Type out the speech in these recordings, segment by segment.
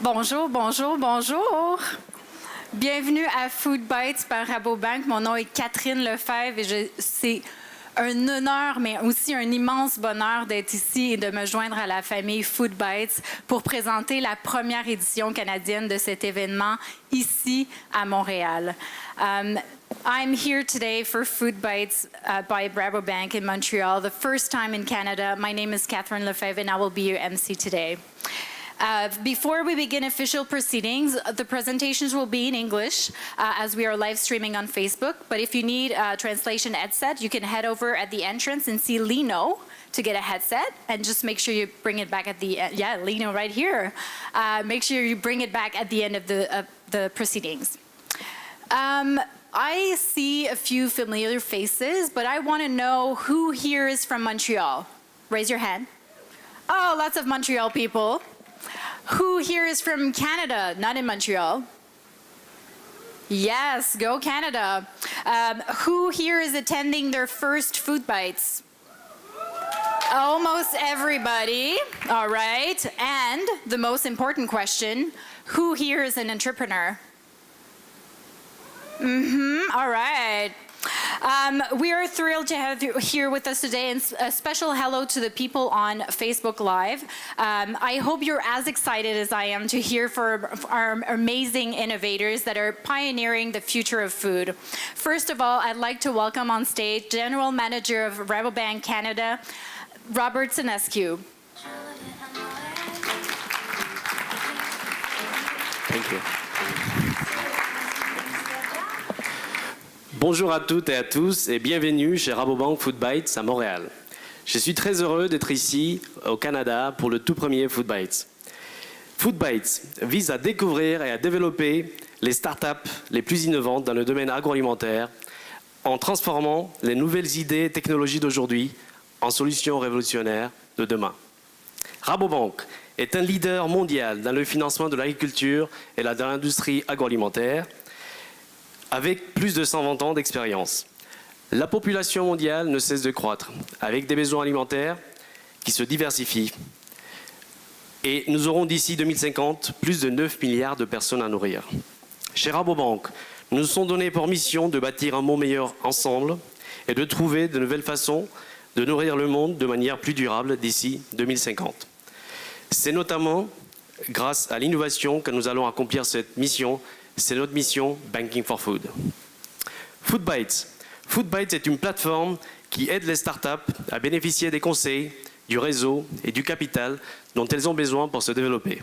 Bonjour, bonjour, bonjour. Bienvenue à FoodBytes par Rabobank. Mon nom est Catherine Lefebvre et c'est un honneur, mais aussi un immense bonheur d'être ici et de me joindre à la famille FoodBytes pour présenter la première édition canadienne de cet événement ici à Montréal. I'm here today for FoodBytes by Rabobank in Montreal, the first time in Canada. My name is Catherine Lefebvre and I will be your MC today. Before we begin official proceedings, the presentations will be in English as we are live streaming on Facebook. But if you need a translation headset, you can head over at the entrance and see Lino to get a headset. And just make sure you bring it back at the end. Yeah, Lino right here. Make sure you bring it back at the end of the proceedings. I see a few familiar faces, but I want to know who here is from Montreal. Raise your hand. Oh, lots of Montreal people. Who here is from Canada, not in Montreal? Yes, go Canada. Who here is attending their first FoodBytes? Almost everybody, all right. And the most important question, who here is an entrepreneur? All right. We are thrilled to have you here with us today, and a special hello to the people on Facebook Live. I hope you're as excited as I am to hear from our amazing innovators that are pioneering the future of food. First of all, I'd like to welcome on stage General Manager of Rabobank Canada, Robert Sinescu. Thank you. Bonjour à toutes et à tous et bienvenue chez Rabobank FoodBytes à Montréal. Je suis très heureux d'être ici au Canada pour le tout premier FoodBytes. FoodBytes vise à découvrir et à développer les startups les plus innovantes dans le domaine agroalimentaire en transformant les nouvelles idées et technologies d'aujourd'hui en solutions révolutionnaires de demain. Rabobank est un leader mondial dans le financement de l'agriculture et de l'industrie agroalimentaire, avec plus de 120 ans d'expérience. La population mondiale ne cesse de croître, avec des besoins alimentaires qui se diversifient. Et nous aurons d'ici 2050 plus de 9 milliards de personnes à nourrir. Chez Rabobank, nous nous sommes donnés pour mission de bâtir un monde meilleur ensemble et de trouver de nouvelles façons de nourrir le monde de manière plus durable d'ici 2050. C'est notamment grâce à l'innovation que nous allons accomplir cette mission. C'est notre mission, Banking for Food. FoodBytes. FoodBytes est une plateforme qui aide les startups à bénéficier des conseils, du réseau et du capital dont elles ont besoin pour se développer.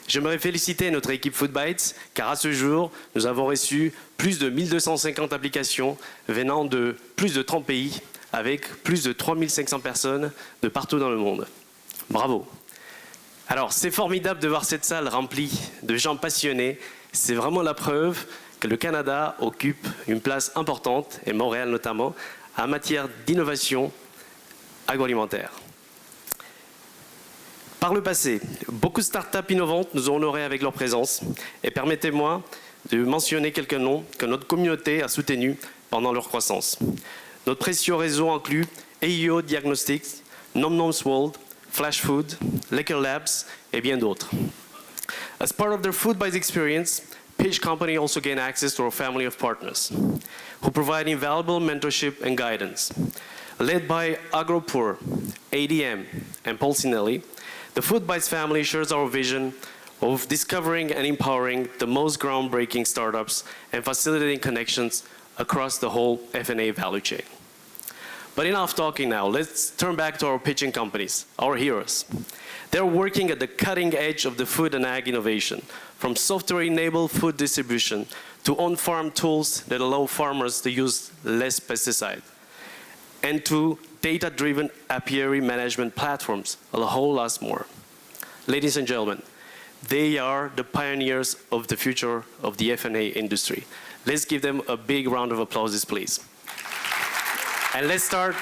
J'aimerais féliciter notre équipe FoodBytes, car à ce jour, nous avons reçu plus de 1250 applications venant de plus de 30 pays, avec plus de 3500 personnes de partout dans le monde. Bravo! Alors, c'est formidable de voir cette salle remplie de gens passionnés. C'est vraiment la preuve que le Canada occupe une place importante, et Montréal notamment, en matière d'innovation agroalimentaire. Par le passé, beaucoup de startups innovantes nous ont honorés avec leur présence, et permettez-moi de mentionner quelques noms que notre communauté a soutenus pendant leur croissance. Notre précieux réseau inclut AEO Diagnostics, Nonalcoholic, Flash Food, Nectar Labs et bien d'autres. As part of their FoodBytes experience, Pitch Company also gained access to our family of partners who provide invaluable mentorship and guidance. Led by AgroPur, ADM, and Polsinelli, the FoodBytes family shares our vision of discovering and empowering the most groundbreaking startups and facilitating connections across the whole F&A value chain. But enough talking now. Let's turn back to our pitching companies, our heroes. They're working at the cutting edge of the food and ag innovation, from software-enabled food distribution to on-farm tools that allow farmers to use less pesticide, and to data-driven apiary management platforms, a whole lot more. Ladies and gentlemen, they are the pioneers of the future of the F&A industry. Let's give them a big round of applause, please. And let's start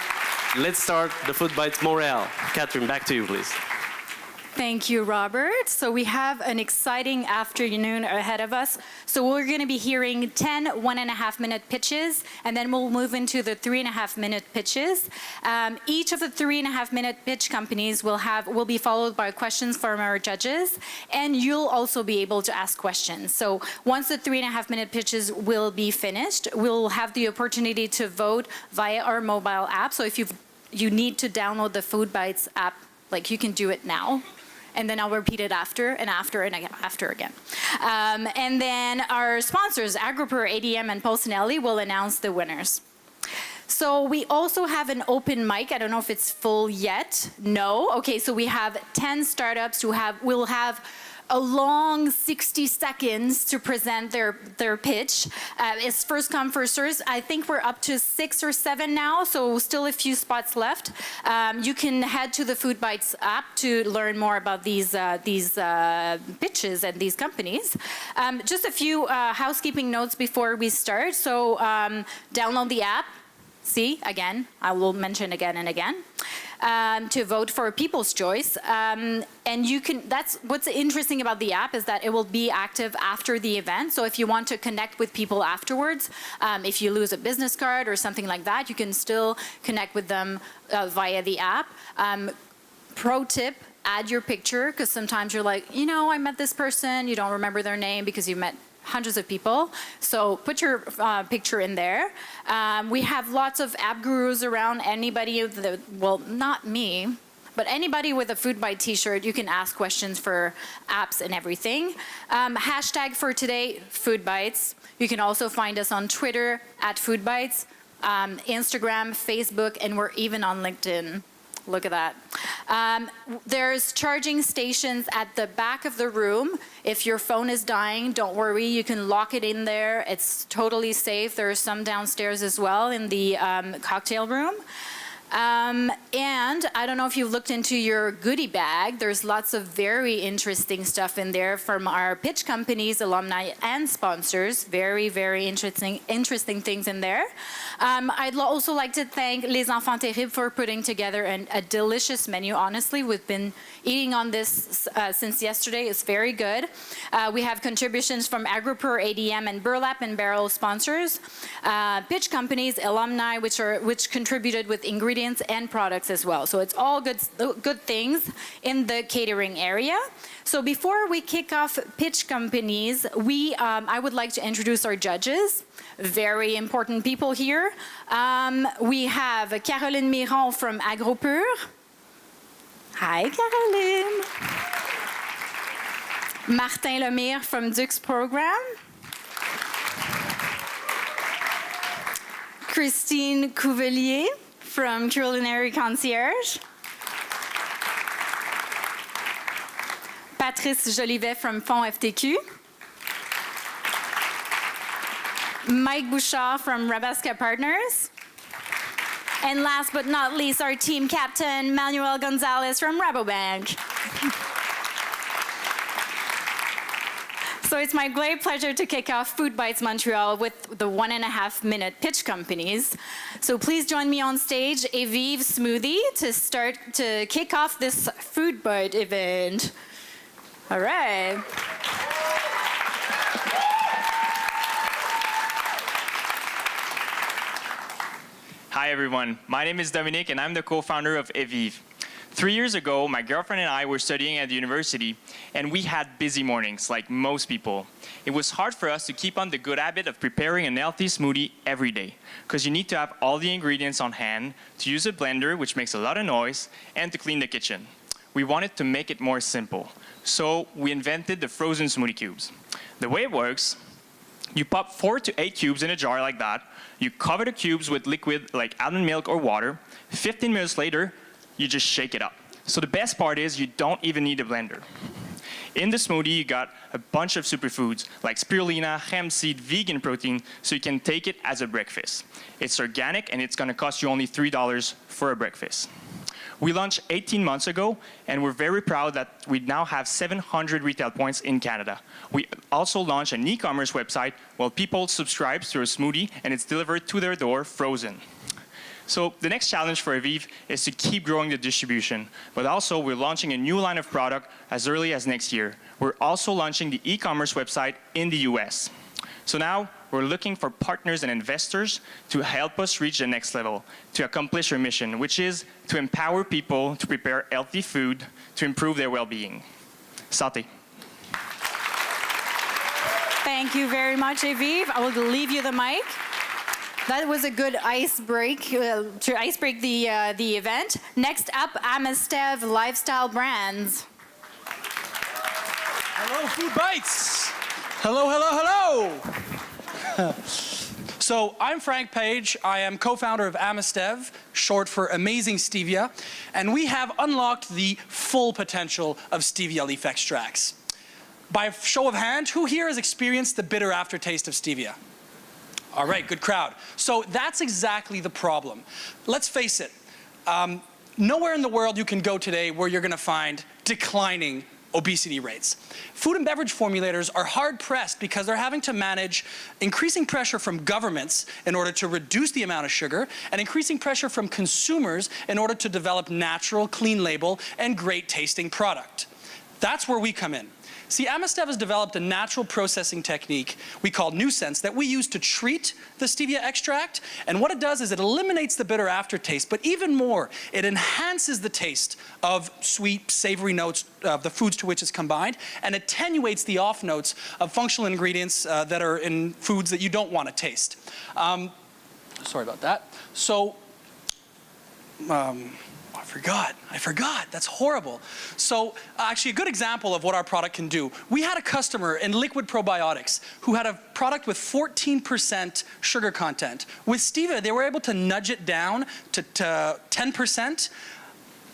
the FoodBytes Montreal. Catherine, back to you, please. Thank you, Robert. So we have an exciting afternoon ahead of us. So we're going to be hearing 10 1.5-minute pitches, and then we'll move into the 3.5-minute pitches. Each of the 3.5-minute pitch companies will be followed by questions from our judges, and you'll also be able to ask questions. So once the 3.5-minute pitches will be finished, we'll have the opportunity to vote via our mobile app. So if you need to download the FoodBytes app, like you can do it now, and then I'll repeat it after and after and after again. And then our sponsors, Agropur, ADM, and Polsinelli, will announce the winners. So we also have an open mic. I don't know if it's full yet. No? Okay, so we have 10 startups who will have a long 60 seconds to present their pitch. It's first come, first served. I think we're up to 6 or 7 now, so still a few spots left. You can head to the FoodBytes app to learn more about these pitches and these companies. Just a few housekeeping notes before we start. So download the app. See, again, I will mention again and again. To vote for People's Choice. And that's what's interesting about the app, is that it will be active after the event. So if you want to connect with people afterwards, if you lose a business card or something like that, you can still connect with them via the app. Pro tip, add your picture, because sometimes you're like, I met this person, you don't remember their name because you met hundreds of people. So put your picture in there. We have lots of app gurus around. Anybody, well, not me, but anybody with a FoodByte t-shirt, you can ask questions for apps and everything. Hashtag for today, FoodBytes. You can also find us on Twitter @FoodBytes, Instagram, Facebook, and we're even on LinkedIn. Look at that. There's charging stations at the back of the room. If your phone is dying, don't worry, you can lock it in there. It's totally safe. There are some downstairs as well in the cocktail room. And I don't know if you've looked into your goodie bag. There's lots of very interesting stuff in there from our pitch companies, alumni, and sponsors. Very, very interesting things in there. I'd also like to thank Les Enfants Terribles for putting together a delicious menu. Honestly, we've been eating on this since yesterday. It's very good. We have contributions from Agropur, ADM, and Burlap and Barrel sponsors. Pitch companies, alumni, which contributed with ingredients and products as well. So it's all good things in the catering area. So before we kick off pitch companies, I would like to introduce our judges. Very important people here. We have Caroline Miron from Agropur. Hi, Caroline. Martin Lemire from Duke's program. Christine Couvelier from Culinary Concierge. Patrice Jolivet from Fonds FTQ. Mike Bouchard from Rabasca Partners. And last but not least, our team captain, Manuel Gonzalez from Rabobank. So it's my great pleasure to kick off FoodBytes Montreal with the 1.5-minute pitch companies. So please join me on stage, Evive Smoothie, to kick off this FoodByte event. All right. Hi everyone, my name is Dominique and I'm the co-founder of Evive. 3 years ago, my girlfriend and I were studying at the university and we had busy mornings like most people. It was hard for us to keep on the good habit of preparing a healthy smoothie every day because you need to have all the ingredients on hand, to use a blender which makes a lot of noise, and to clean the kitchen. We wanted to make it more simple, so we invented the frozen smoothie cubes. The way it works, you pop 4 to 8 cubes in a jar like that, you cover the cubes with liquid like almond milk or water, 15 minutes later, you just shake it up. So the best part is you don't even need a blender. In the smoothie, you got a bunch of superfoods like spirulina, hemp seed, vegan protein, so you can take it as a breakfast. It's organic and it's gonna cost you only $3 for a breakfast. We launched 18 months ago, and we're very proud that we now have 700 retail points in Canada. We also launched an e-commerce website where people subscribe to a smoothie, and it's delivered to their door frozen. So the next challenge for Aviv is to keep growing the distribution, but also we're launching a new line of product as early as next year. We're also launching the e-commerce website in the US. So now we're looking for partners and investors to help us reach the next level, to accomplish our mission, which is to empower people to prepare healthy food to improve their well-being. Santé. Thank you very much, Aviv. I will leave you the mic. That was a good ice break to ice break the event. Next up, AmazStev Lifestyle Brands. Hello, FoodBytes. Hello, hello, hello. So I'm Frank Page. I am co-founder of AmazStev, short for Amazing Stevia, and we have unlocked the full potential of stevia leaf extracts. By a show of hand, who here has experienced the bitter aftertaste of stevia? All right, good crowd. So that's exactly the problem. Let's face it, nowhere in the world you can go today where you're going to find declining obesity rates. Food and beverage formulators are hard-pressed because they're having to manage increasing pressure from governments in order to reduce the amount of sugar and increasing pressure from consumers in order to develop natural, clean label, and great-tasting product. That's where we come in. See, AmazStev has developed a natural processing technique we call Nusense that we use to treat the stevia extract. And what it does is it eliminates the bitter aftertaste, but even more, it enhances the taste of sweet, savory notes of the foods to which it's combined, and attenuates the off notes of functional ingredients that are in foods that you don't want to taste. Sorry about that. So, I forgot. That's horrible. So actually a good example of what our product can do. We had a customer in liquid probiotics who had a product with 14% sugar content. With stevia, they were able to nudge it down to 10%.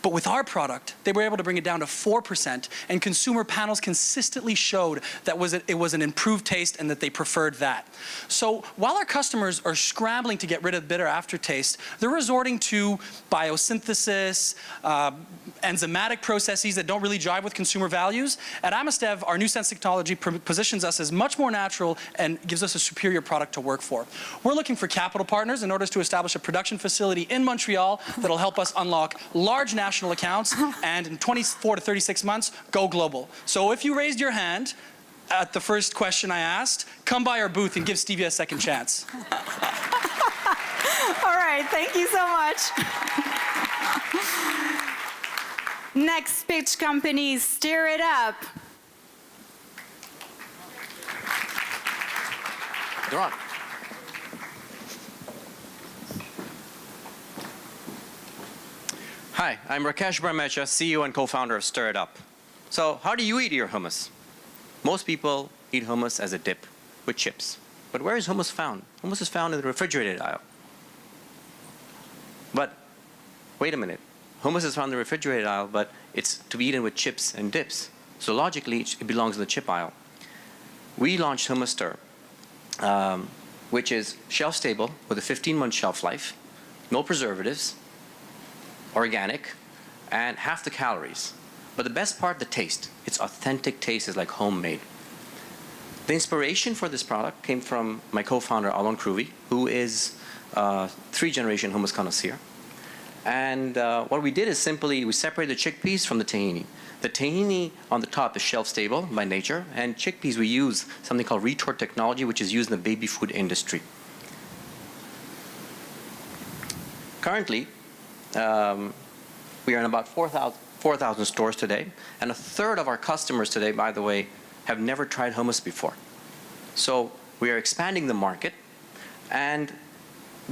But with our product, they were able to bring it down to 4%, and consumer panels consistently showed that it was an improved taste and that they preferred that. So while our customers are scrambling to get rid of the bitter aftertaste, they're resorting to biosynthesis, enzymatic processes that don't really jive with consumer values. At AmazStev, our Nusense technology positions us as much more natural and gives us a superior product to work for. We're looking for capital partners in order to establish a production facility in Montreal that'll help us unlock large national accounts and in 24 to 36 months, go global. So if you raised your hand at the first question I asked, come by our booth and give Stevia a second chance. All right, thank you so much. Next pitch company, Stiritup. They're on. Hi, I'm Burmecia, CEO and co-founder of Stiritup. So how do you eat your hummus? Most people eat hummus as a dip with chips. But where is hummus found? Hummus is found in the refrigerated aisle. But wait a minute. Hummus is found in the refrigerated aisle, but it's to be eaten with chips and dips. So logically, it belongs in the chip aisle. We launched Hummustir, which is shelf-stable with a 15-month shelf life, no preservatives, organic, and half the calories. But the best part, the taste. Its authentic taste is like homemade. The inspiration for this product came from my co-founder, Alon Kruvi, who is a 3-generation hummus connoisseur. And what we did is simply, we separated the chickpeas from the tahini. The tahini on the top is shelf-stable by nature, and chickpeas we use something called retort technology, which is used in the baby food industry. Currently, we are in about 4,000 stores today, and a third of our customers today, by the way, have never tried hummus before. So we are expanding the market, and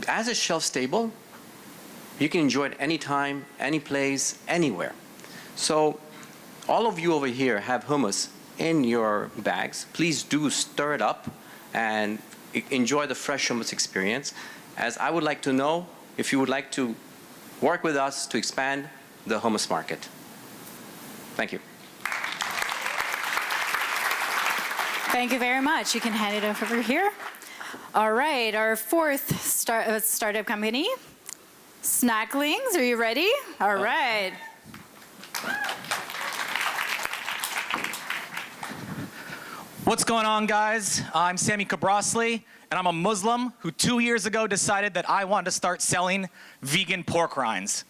as it's shelf-stable, you can enjoy it anytime, any place, anywhere. So all of you over here have hummus in your bags. Please do stir it up and enjoy the fresh hummus experience. As I would like to know if you would like to work with us to expand the hummus market. Thank you. Thank you very much. You can hand it over here. All right, our fourth startup company, Snacklins. Are you ready? All right. What's going on, guys? I'm Sammy Kabrasli, and I'm a Muslim who 2 years ago decided that I wanted to start selling vegan pork rinds.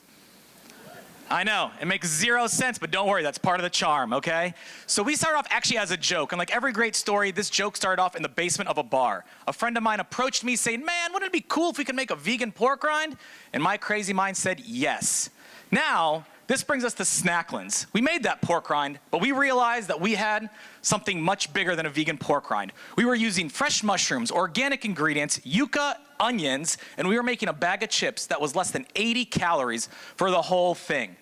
I know, it makes 0 sense, but don't worry, that's part of the charm, okay? So we started off actually as a joke, and like every great story, this joke started off in the basement of a bar. A friend of mine approached me saying, man, wouldn't it be cool if we could make a vegan pork rind? And my crazy mind said yes. Now, this brings us to Snacklens. We made that pork rind, but we realized that we had something much bigger than a vegan pork rind. We were using fresh mushrooms, organic ingredients, yucca, onions, and we were making a bag of chips that was less than 80 calories for the whole thing.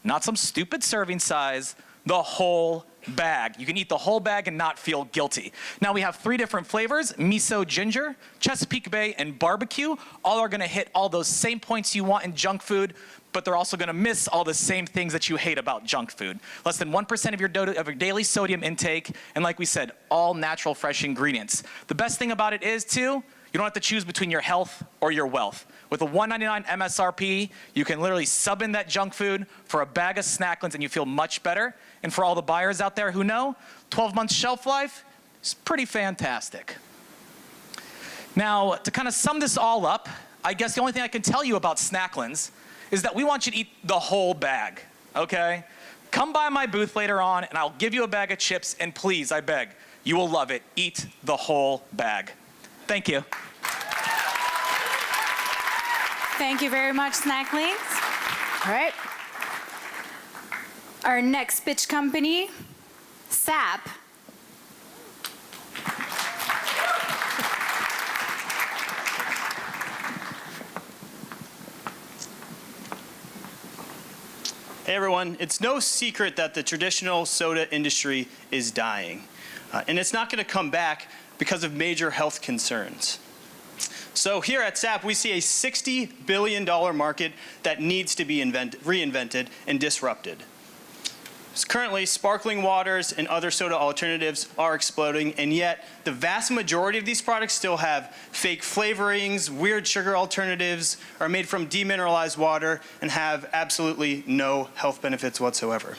Not some stupid serving size, the whole bag. You can eat the whole bag and not feel guilty. Now we have 3 different flavors, miso ginger, Chesapeake Bay, and barbecue. All are gonna hit all those same points you want in junk food, but they're also gonna miss all the same things that you hate about junk food. Less than 1% of your daily sodium intake, and like we said, all natural fresh ingredients. The best thing about it is too, you don't have to choose between your health or your wealth. With a $1.99 MSRP, you can literally sub in that junk food for a bag of Snacklins and you feel much better. And for all the buyers out there who know, 12 months shelf life is pretty fantastic. Now, to kind of sum this all up, I guess the only thing I can tell you about Snacklins is that we want you to eat the whole bag, okay? Come by my booth later on and I'll give you a bag of chips, and please, I beg, you will love it. Eat the whole bag. Thank you. Thank you very much, Snacklins. All right. Our next pitch company, Sap. Hey everyone, it's no secret that the traditional soda industry is dying. And it's not going to come back because of major health concerns. So here at Sap, we see a $60 billion market that needs to be reinvented and disrupted. Currently, sparkling waters and other soda alternatives are exploding, and yet the vast majority of these products still have fake flavorings, weird sugar alternatives, are made from demineralized water, and have absolutely no health benefits whatsoever.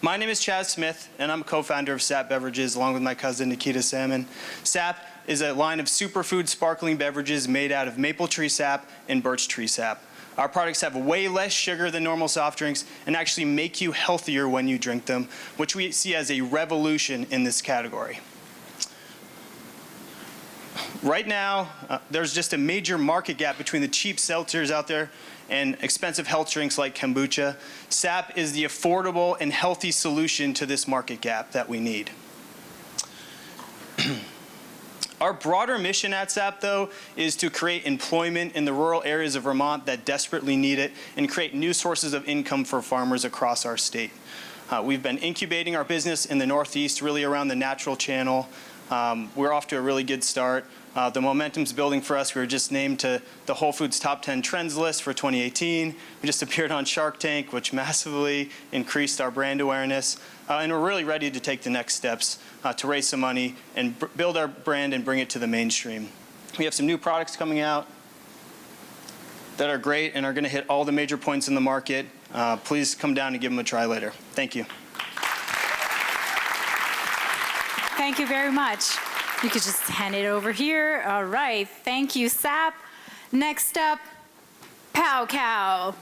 My name is Chaz Smith, and I'm a co-founder of Sap Beverages, along with my cousin Nikita Salmon. Sap is a line of superfood sparkling beverages made out of maple tree sap and birch tree sap. Our products have way less sugar than normal soft drinks and actually make you healthier when you drink them, which we see as a revolution in this category. Right now, there's just a major market gap between the cheap seltzers out there and expensive health drinks like kombucha. Sap is the affordable and healthy solution to this market gap that we need. Our broader mission at Sap, though, is to create employment in the rural areas of Vermont that desperately need it and create new sources of income for farmers across our state. We've been incubating our business in the Northeast, really around the natural channel. We're off to a really good start. The momentum's building for us. We were just named to the Whole Foods Top 10 Trends list for 2018. We just appeared on Shark Tank, which massively increased our brand awareness. And we're really ready to take the next steps to raise some money and build our brand and bring it to the mainstream. We have some new products coming out that are great and are going to hit all the major points in the market. Please come down and give them a try later. Thank you. Thank you very much. You could just hand it over here. All right. Thank you, Sap. Next up, Pao Cow.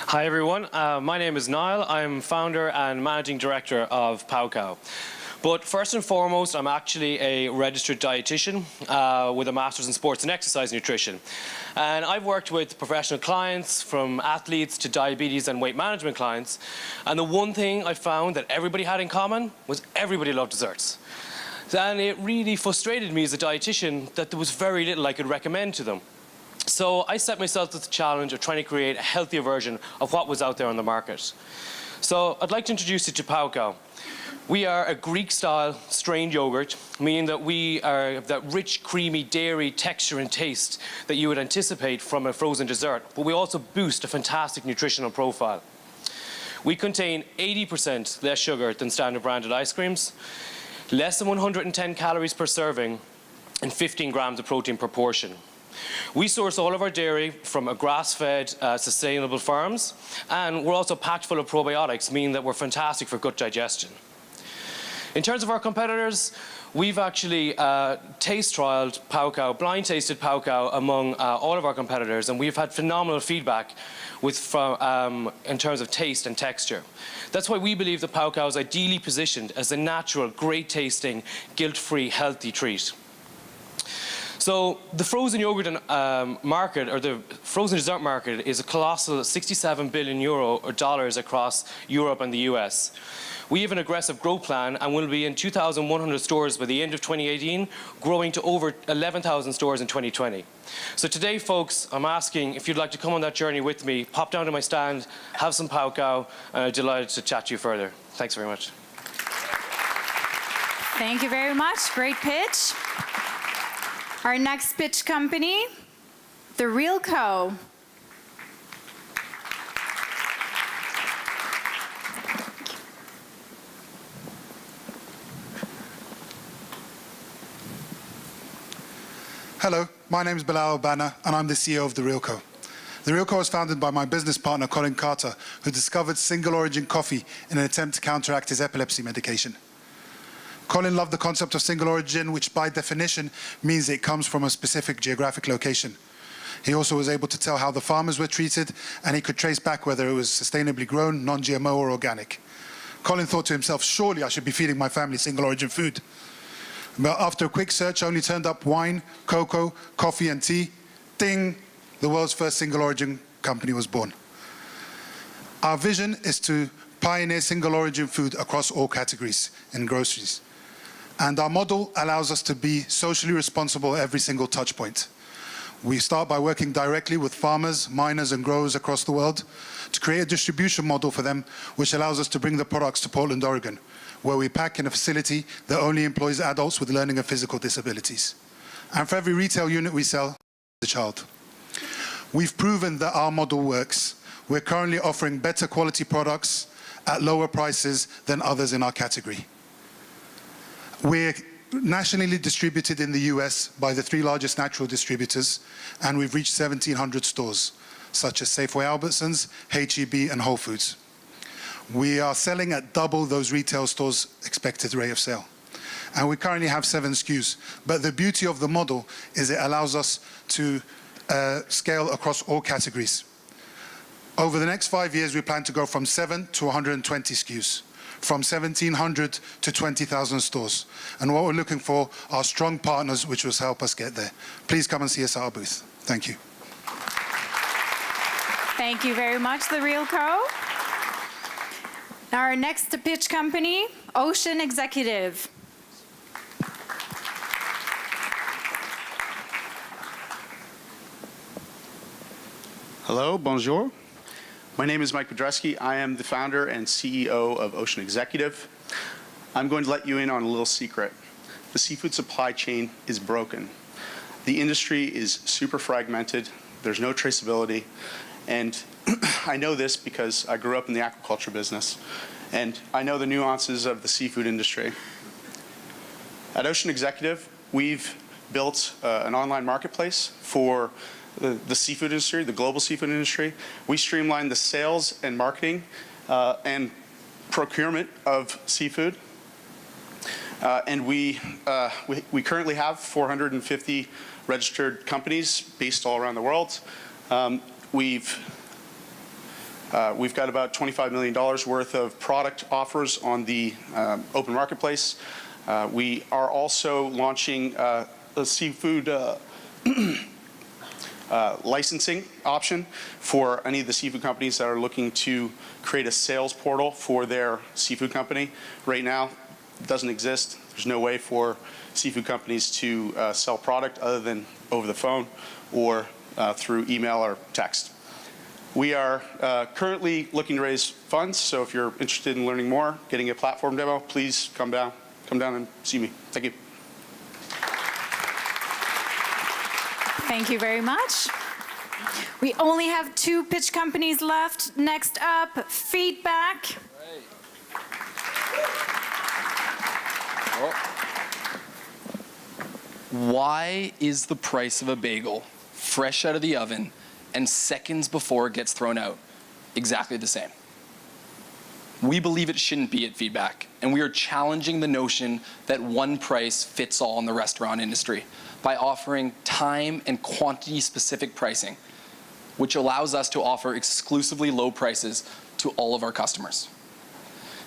Hi everyone, my name is Niall. I'm founder and managing director of Pao Cow. But first and foremost, I'm actually a registered dietitian with a master's in sports and exercise nutrition. And I've worked with professional clients, from athletes to diabetes and weight management clients. And the one thing I found that everybody had in common was everybody loved desserts. And it really frustrated me as a dietitian that there was very little I could recommend to them. So I set myself the challenge of trying to create a healthier version of what was out there on the market. So I'd like to introduce you to Pao Cow. We are a Greek-style strained yogurt, meaning that we have that rich, creamy dairy texture and taste that you would anticipate from a frozen dessert, but we also boost a fantastic nutritional profile. We contain 80% less sugar than standard branded ice creams, less than 110 calories per serving, and 15 grams of protein per portion. We source all of our dairy from a grass-fed, sustainable farms, and we're also packed full of probiotics, meaning that we're fantastic for gut digestion. In terms of our competitors, we've actually taste trialed PowCow, blind tasted PowCow among all of our competitors, and we've had phenomenal feedback in terms of taste and texture. That's why we believe that PowCow is ideally positioned as a natural, great tasting, guilt-free, healthy treat. So the frozen yogurt market, or the frozen dessert market, is a colossal €67 billion or dollars across Europe and the US. We have an aggressive growth plan and will be in 2,100 stores by the end of 2018, growing to over 11,000 stores in 2020. So today, folks, I'm asking if you'd like to come on that journey with me, pop down to my stand, have some PowCow, and I'm delighted to chat to you further. Thanks very much. Thank you very much. Great pitch. Our next pitch company, The Real Co. Hello, my name is Bilal Albana, and I'm the CEO of The Real Co. The Real Co was founded by my business partner, Colin Carter, who discovered single-origin coffee in an attempt to counteract his epilepsy medication. Colin loved the concept of single origin, which by definition means it comes from a specific geographic location. He also was able to tell how the farmers were treated, and he could trace back whether it was sustainably grown, non-GMO, or organic. Colin thought to himself, surely I should be feeding my family single origin food. But after a quick search, only turned up wine, cocoa, coffee, and tea. Ding! The world's first single origin company was born. Our vision is to pioneer single origin food across all categories in groceries. And our model allows us to be socially responsible at every single touch point. We start by working directly with farmers, miners, and growers across the world to create a distribution model for them, which allows us to bring the products to Portland, Oregon, where we pack in a facility that only employs adults with learning and physical disabilities. And for every retail unit we sell, a child. We've proven that our model works. We're currently offering better quality products at lower prices than others in our category. We're nationally distributed in the US by the 3 largest natural distributors, and we've reached 1,700 stores, such as Safeway Albertsons, H-E-B, and Whole Foods. We are selling at double those retail stores' expected rate of sale. And we currently have 7 SKUs. But the beauty of the model is it allows us to scale across all categories. Over the next 5 years, we plan to go from 7 to 120 SKUs, from 1,700 to 20,000 stores. And what we're looking for are strong partners which will help us get there. Please come and see us at our booth. Thank you. Thank you very much, The Real Co. Now our next pitch company, Ocean Executive. Hello, bonjour. My name is Mike Podreski. I am the founder and CEO of Ocean Executive. I'm going to let you in on a little secret. The seafood supply chain is broken. The industry is super fragmented. There's no traceability. And I know this because I grew up in the aquaculture business, and I know the nuances of the seafood industry. At Ocean Executive, we've built an online marketplace for the seafood industry, the global seafood industry. We streamline the sales and marketing and procurement of seafood. And we currently have 450 registered companies based all around the world. We've got about $25 million worth of product offers on the open marketplace. We are also launching a seafood licensing option for any of the seafood companies that are looking to create a sales portal for their seafood company. Right now, it doesn't exist. There's no way for seafood companies to sell product other than over the phone or through email or text. We are currently looking to raise funds, so if you're interested in learning more, getting a platform demo, please come down and see me. Thank you. Thank you very much. We only have 2 pitch companies left. Next up, Feedback. Why is the price of a bagel fresh out of the oven, and seconds before it gets thrown out, exactly the same. We believe it shouldn't be at Feedback, and we are challenging the notion that one price fits all in the restaurant industry by offering time and quantity-specific pricing, which allows us to offer exclusively low prices to all of our customers.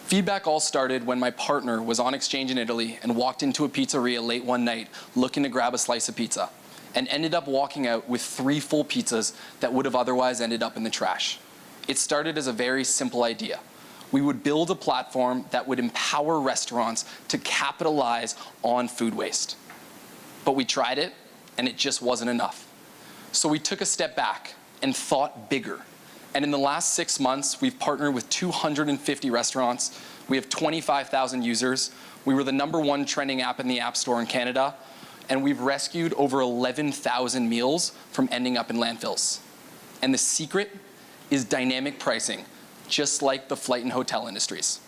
Feedback all started when my partner was on exchange in Italy and walked into a pizzeria late one night looking to grab a slice of pizza, and ended up walking out with 3 full pizzas that would have otherwise ended up in the trash. It started as a very simple idea. We would build a platform that would empower restaurants to capitalize on food waste. But we tried it, and it just wasn't enough. So we took a step back and thought bigger. And in the last 6 months, we've partnered with 250 restaurants. We have 25,000 users. We were the #1 trending app in the App Store in Canada. And we've rescued over 11,000 meals from ending up in landfills. And the secret is dynamic pricing, just like the flight and hotel industries.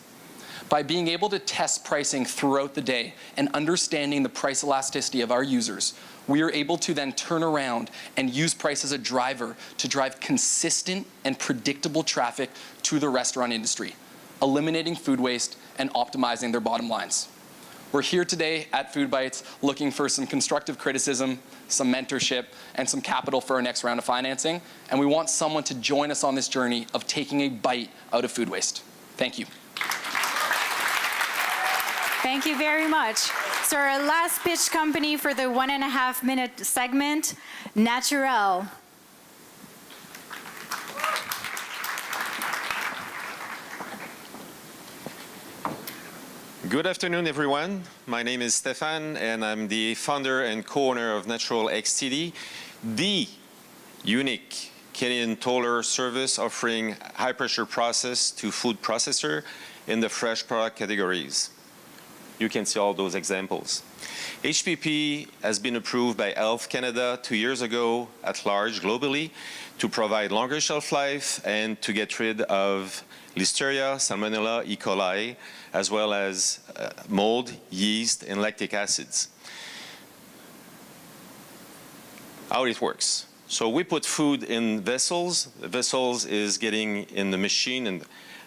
By being able to test pricing throughout the day and understanding the price elasticity of our users, we are able to then turn around and use price as a driver to drive consistent and predictable traffic to the restaurant industry, eliminating food waste and optimizing their bottom lines. We're here today at FoodBytes looking for some constructive criticism, some mentorship, and some capital for our next round of financing. And we want someone to join us on this journey of taking a bite out of food waste. Thank you. Thank you very much. So our last pitch company for the 1.5-minute segment, Natur+L. Good afternoon, everyone. My name is Stefan, and I'm the founder and co-owner of Natur+L XTD, the unique Canadian toller service offering high-pressure process to food processor in the fresh product categories. You can see all those examples. HPP has been approved by Health Canada 2 years ago at large globally to provide longer shelf life and to get rid of Listeria, Salmonella, E. coli, as well as mold, yeast, and lactic acids. How it works. So we put food in vessels. The vessels is getting in the machine,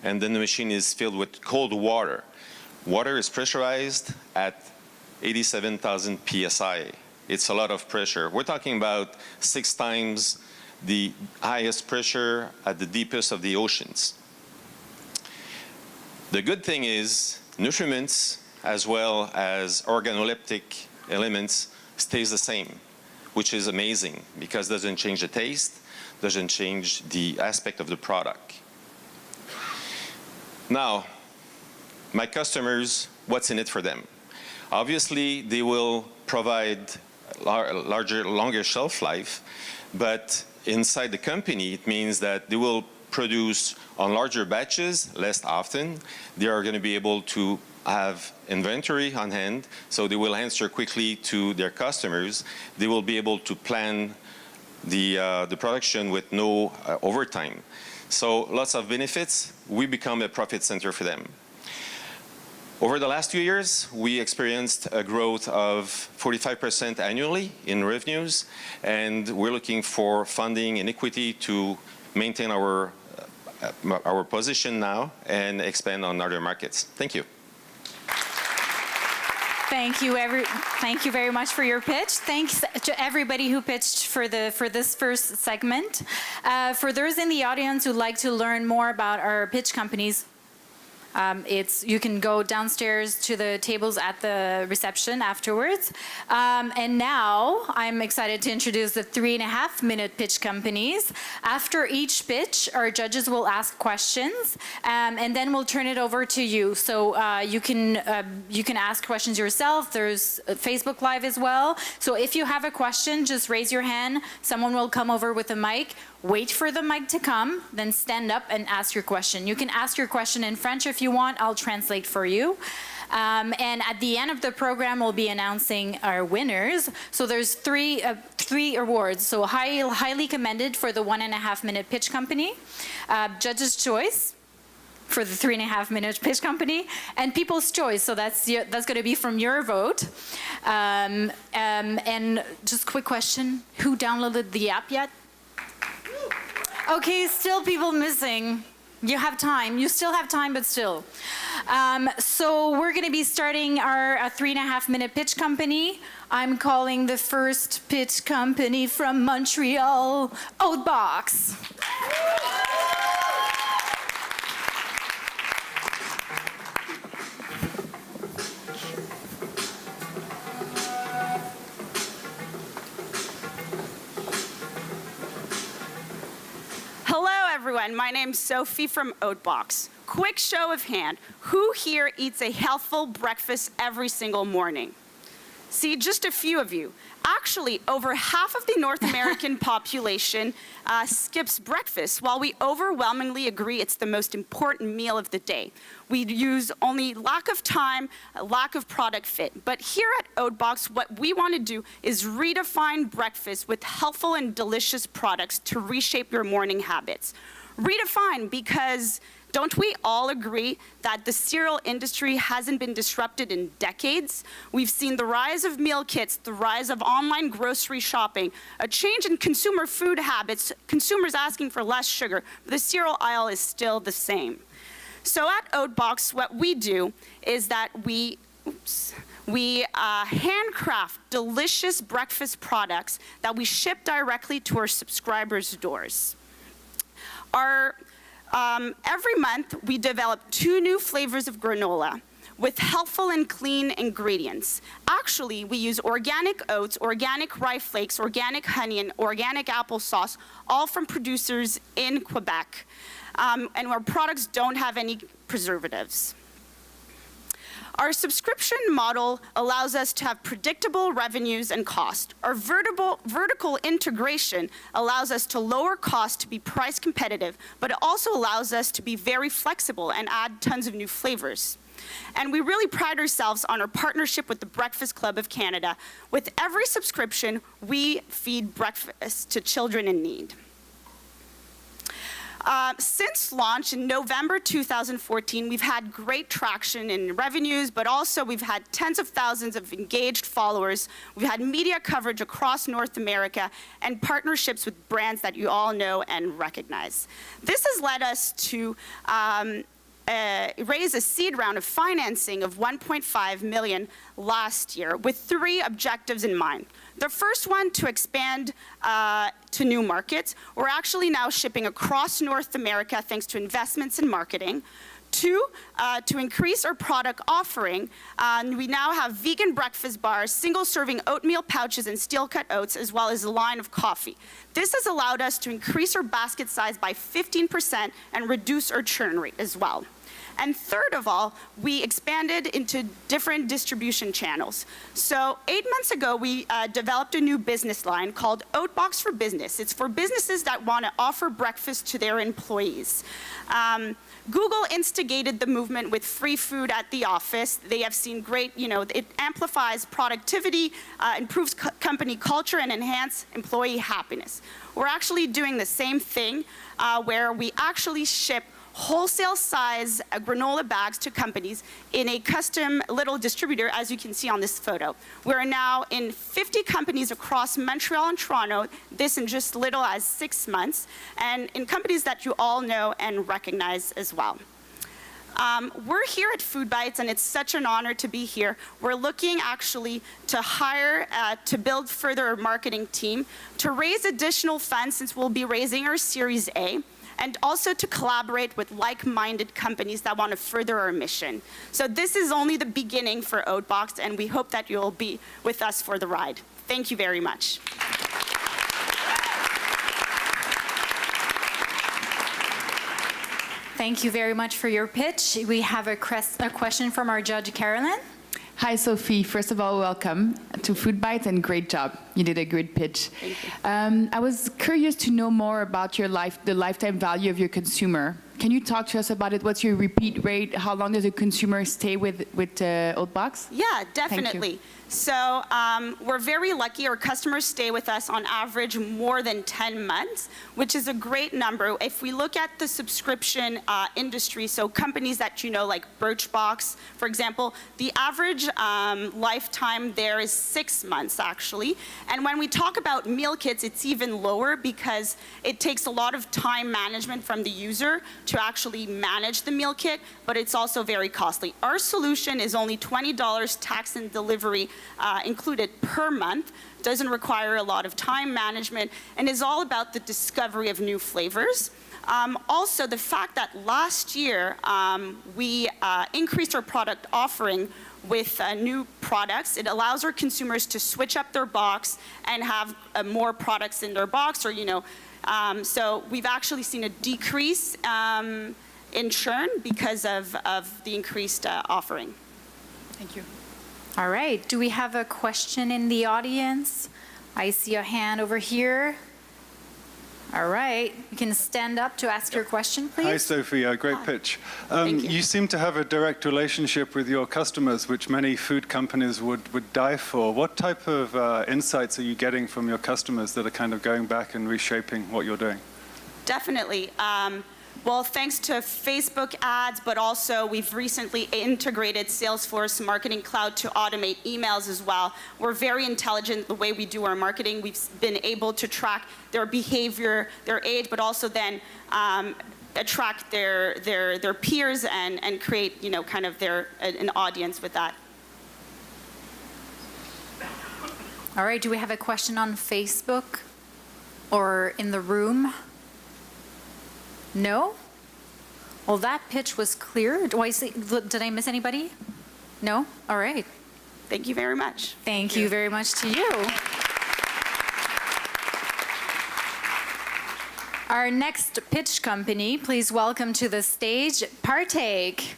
and then the machine is filled with cold water. Water is pressurized at 87,000 psi. It's a lot of pressure. We're talking about 6 times the highest pressure at the deepest of the oceans. The good thing is nutriments as well as organoleptic elements stays the same, which is amazing because it doesn't change the taste, doesn't change the aspect of the product. Now, my customers, what's in it for them? Obviously, they will provide longer shelf life, but inside the company, it means that they will produce on larger batches less often. They are going to be able to have inventory on hand, so they will answer quickly to their customers. They will be able to plan the production with no overtime. So lots of benefits. We become a profit center for them. Over the last 2 years, we experienced a growth of 45% annually in revenues, and we're looking for funding and equity to maintain our position now and expand on other markets. Thank you. Thank you very much for your pitch. Thanks to everybody who pitched for this first segment. For those in the audience who'd like to learn more about our pitch companies, you can go downstairs to the tables at the reception afterwards. And now I'm excited to introduce the 3.5-minute pitch companies. After each pitch, our judges will ask questions, and then we'll turn it over to you. So you can ask questions yourself. There's Facebook Live as well. So if you have a question, just raise your hand. Someone will come over with a mic. Wait for the mic to come, then stand up and ask your question. You can ask your question in French if you want. I'll translate for you. And at the end of the program, we'll be announcing our winners. So there's three awards. So highly commended for the 1.5-minute pitch company. Judge's choice, for the 3.5-minute pitch company, and people's choice. So that's going to be from your vote. And just quick question: who downloaded the app yet? Okay, still people missing. You have time. You still have time, but still. So we're going to be starting our 3.5-minute pitch company. I'm calling the first pitch company from Montreal, Oatbox. Hello, everyone. My name's Sophie from Oatbox. Quick show of hand. Who here eats a healthful breakfast every single morning? See, just a few of you. Actually, over half of the North American population skips breakfast, while we overwhelmingly agree it's the most important meal of the day. We use only lack of time, lack of product fit. But here at Oatbox, what we want to do is redefine breakfast with healthful and delicious products to reshape your morning habits. Redefine because don't we all agree that the cereal industry hasn't been disrupted in decades? We've seen the rise of meal kits, the rise of online grocery shopping, a change in consumer food habits, consumers asking for less sugar, but the cereal aisle is still the same. So at Oatbox, what we do is that we handcraft delicious breakfast products that we ship directly to our subscribers' doors. Every month, we develop 2 new flavors of granola with healthful and clean ingredients. Actually, we use organic oats, organic rye flakes, organic honey, and organic applesauce, all from producers in Quebec. And our products don't have any preservatives. Our subscription model allows us to have predictable revenues and cost. Our vertical integration allows us to lower cost to be price competitive, but it also allows us to be very flexible and add tons of new flavors. And we really pride ourselves on our partnership with the Breakfast Club of Canada. With every subscription, we feed breakfast to children in need. Since launch in November 2014, we've had great traction in revenues, but also we've had tens of thousands of engaged followers. We've had media coverage across North America and partnerships with brands that you all know and recognize. This has led us to raise a seed round of financing of $1.5 million last year with 3 objectives in mind. The first one, to expand to new markets. We're actually now shipping across North America thanks to investments in marketing. 2, to increase our product offering. We now have vegan breakfast bars, single-serving oatmeal pouches, and steel-cut oats, as well as a line of coffee. This has allowed us to increase our basket size by 15% and reduce our churn rate as well. And third of all, we expanded into different distribution channels. So 8 months ago, we developed a new business line called Oatbox for Business. It's for businesses that want to offer breakfast to their employees. Google instigated the movement with free food at the office. They have seen great, it amplifies productivity, improves company culture, and enhances employee happiness. We're actually doing the same thing where we actually ship wholesale size granola bags to companies in a custom little distributor, as you can see on this photo. We're now in 50 companies across Montreal and Toronto, this in just little as 6 months, and in companies that you all know and recognize as well. We're here at FoodBytes, and it's such an honor to be here. We're looking actually to hire, to build further our marketing team, to raise additional funds since we'll be raising our Series A, and also to collaborate with like-minded companies that want to further our mission. So this is only the beginning for Oatbox, and we hope that you'll be with us for the ride. Thank you very much. Thank you very much for your pitch. We have a question from our judge, Carolyn. Hi, Sophie. First of all, welcome to FoodBytes and great job. You did a great pitch. Thank you. I was curious to know more about your the lifetime value of your consumer. Can you talk to us about it? What's your repeat rate? How long does a consumer stay with Oatbox? Yeah, definitely. So we're very lucky. Our customers stay with us on average more than 10 months, which is a great number. If we look at the subscription industry, so companies that you know, like Birchbox, for example, the average lifetime there is 6 months, actually. And when we talk about meal kits, it's even lower because it takes a lot of time management from the user to actually manage the meal kit, but it's also very costly. Our solution is only $20 tax and delivery included per month, doesn't require a lot of time management, and is all about the discovery of new flavors. Also, the fact that last year we increased our product offering with new products. It allows our consumers to switch up their box and have more products in their box, or so we've actually seen a decrease in churn because of the increased offering. Thank you. All right. Do we have a question in the audience? I see a hand over here. All right. You can stand up to ask your question, please. Hi, Sophie. Great pitch. Thank you. You seem to have a direct relationship with your customers, which many food companies would die for. What type of insights are you getting from your customers that are kind of going back and reshaping what you're doing? Definitely. Well, thanks to Facebook ads, but also we've recently integrated Salesforce Marketing Cloud to automate emails as well. We're very intelligent the way we do our marketing. We've been able to track their behavior, their age, but also then attract their peers and create, kind of an audience with that. All right. Do we have a question on Facebook or in the room? No? Well, that pitch was clear. Did I miss anybody? No? All right. Thank you very much. Thank you very much to you. Our next pitch company, please welcome to the stage Partake.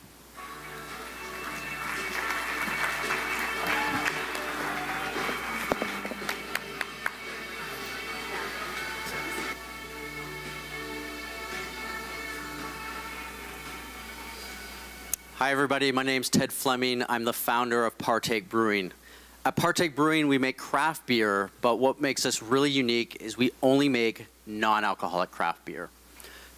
Hi everybody, my name's Ted Fleming. I'm the founder of Partake Brewing. At Partake Brewing, we make craft beer, but what makes us really unique is we only make non-alcoholic craft beer.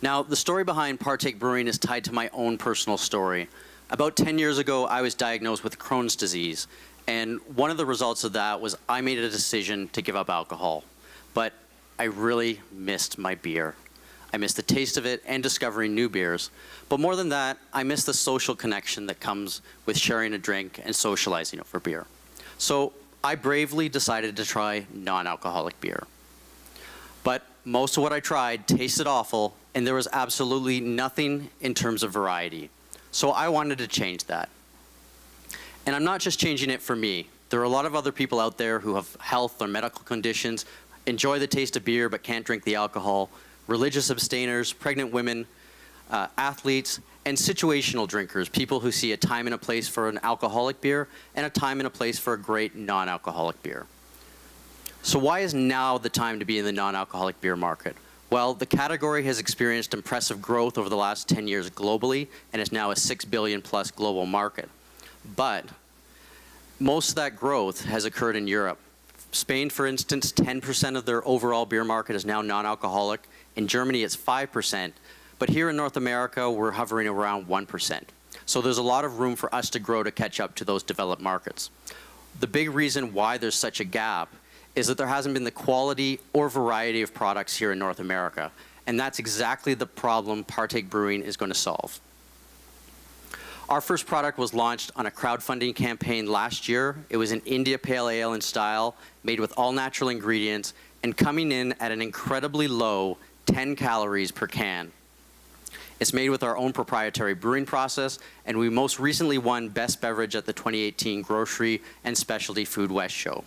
Now, the story behind Partake Brewing is tied to my own personal story. About 10 years ago, I was diagnosed with Crohn's disease, and one of the results of that was I made a decision to give up alcohol. But I really missed my beer. I missed the taste of it and discovering new beers. But more than that, I missed the social connection that comes with sharing a drink and socializing over beer. So I bravely decided to try non-alcoholic beer. But most of what I tried tasted awful, and there was absolutely nothing in terms of variety. So I wanted to change that. And I'm not just changing it for me. There are a lot of other people out there who have health or medical conditions, enjoy the taste of beer but can't drink the alcohol, religious abstainers, pregnant women, athletes, and situational drinkers, people who see a time and a place for an alcoholic beer and a time and a place for a great non-alcoholic beer. So why is now the time to be in the non-alcoholic beer market? Well, the category has experienced impressive growth over the last 10 years globally and is now a $6 billion plus global market. But most of that growth has occurred in Europe. Spain, for instance, 10% of their overall beer market is now non-alcoholic. In Germany, it's 5%. But here in North America, we're hovering around 1%. So there's a lot of room for us to grow to catch up to those developed markets. The big reason why there's such a gap is that there hasn't been the quality or variety of products here in North America. And that's exactly the problem Partake Brewing is going to solve. Our first product was launched on a crowdfunding campaign last year. It was an India Pale Ale in style, made with all natural ingredients, and coming in at an incredibly low 10 calories per can. It's made with our own proprietary brewing process, and we most recently won Best Beverage at the 2018 Grocery and Specialty Food West Show.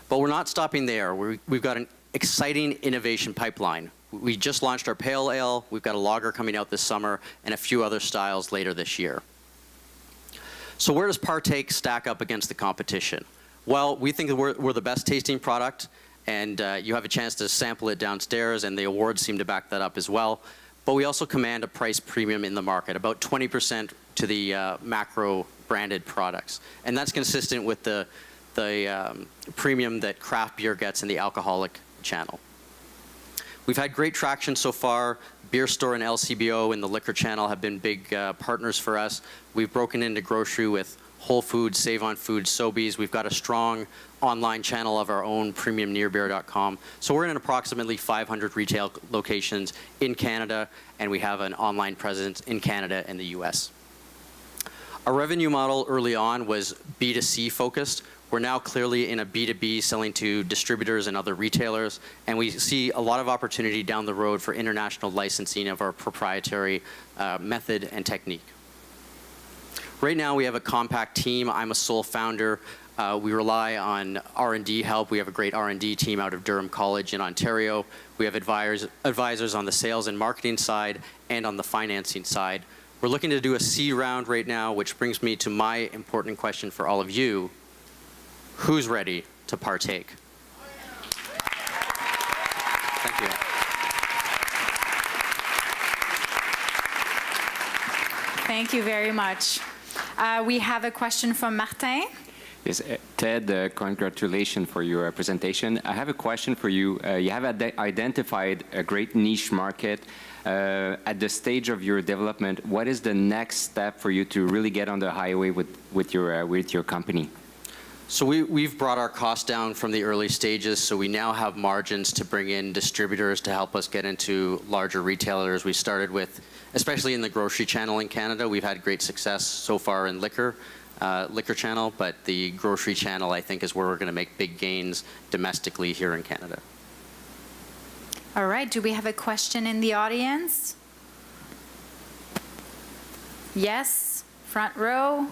But we're not stopping there. We've got an exciting innovation pipeline. We just launched our Pale Ale, we've got a lager coming out this summer, and a few other styles later this year. So where does Partake stack up against the competition? Well, we think that we're the best tasting product, and you have a chance to sample it downstairs, and the awards seem to back that up as well. but we also command a price premium in the market, about 20% to the macro branded products. And that's consistent with the premium that craft beer gets in the alcoholic channel. We've had great traction so far. Beer Store and LCBO in the liquor channel have been big partners for us. We've broken into grocery with Whole Foods, Save On Foods, Sobeys. We've got a strong online channel of our own, premiumnearbeer.com. So we're in approximately 500 retail locations in Canada, and we have an online presence in Canada and the US. Our revenue model early on was B2C focused. We're now clearly in a B2B, selling to distributors and other retailers, and we see a lot of opportunity down the road for international licensing of our proprietary method and technique. Right now we have a compact team. I'm a sole founder. We rely on R&D help. We have a great R&D team out of Durham College in Ontario. We have advisors on the sales and marketing side and on the financing side. We're looking to do a seed round right now, which brings me to my important question for all of you. Who's ready to partake? Thank you. Thank you very much. We have a question from Martin. Yes, Ted, congratulations for your presentation. I have a question for you. You have identified a great niche market. At the stage of your development, what is the next step for you to really get on the highway with your company? So we've brought our costs down from the early stages, so we now have margins to bring in distributors to help us get into larger retailers. We started with, especially in the grocery channel in Canada, we've had great success so far in liquor channel, but the grocery channel, I think, is where we're going to make big gains domestically here in Canada. All right, do we have a question in the audience? Yes, front row.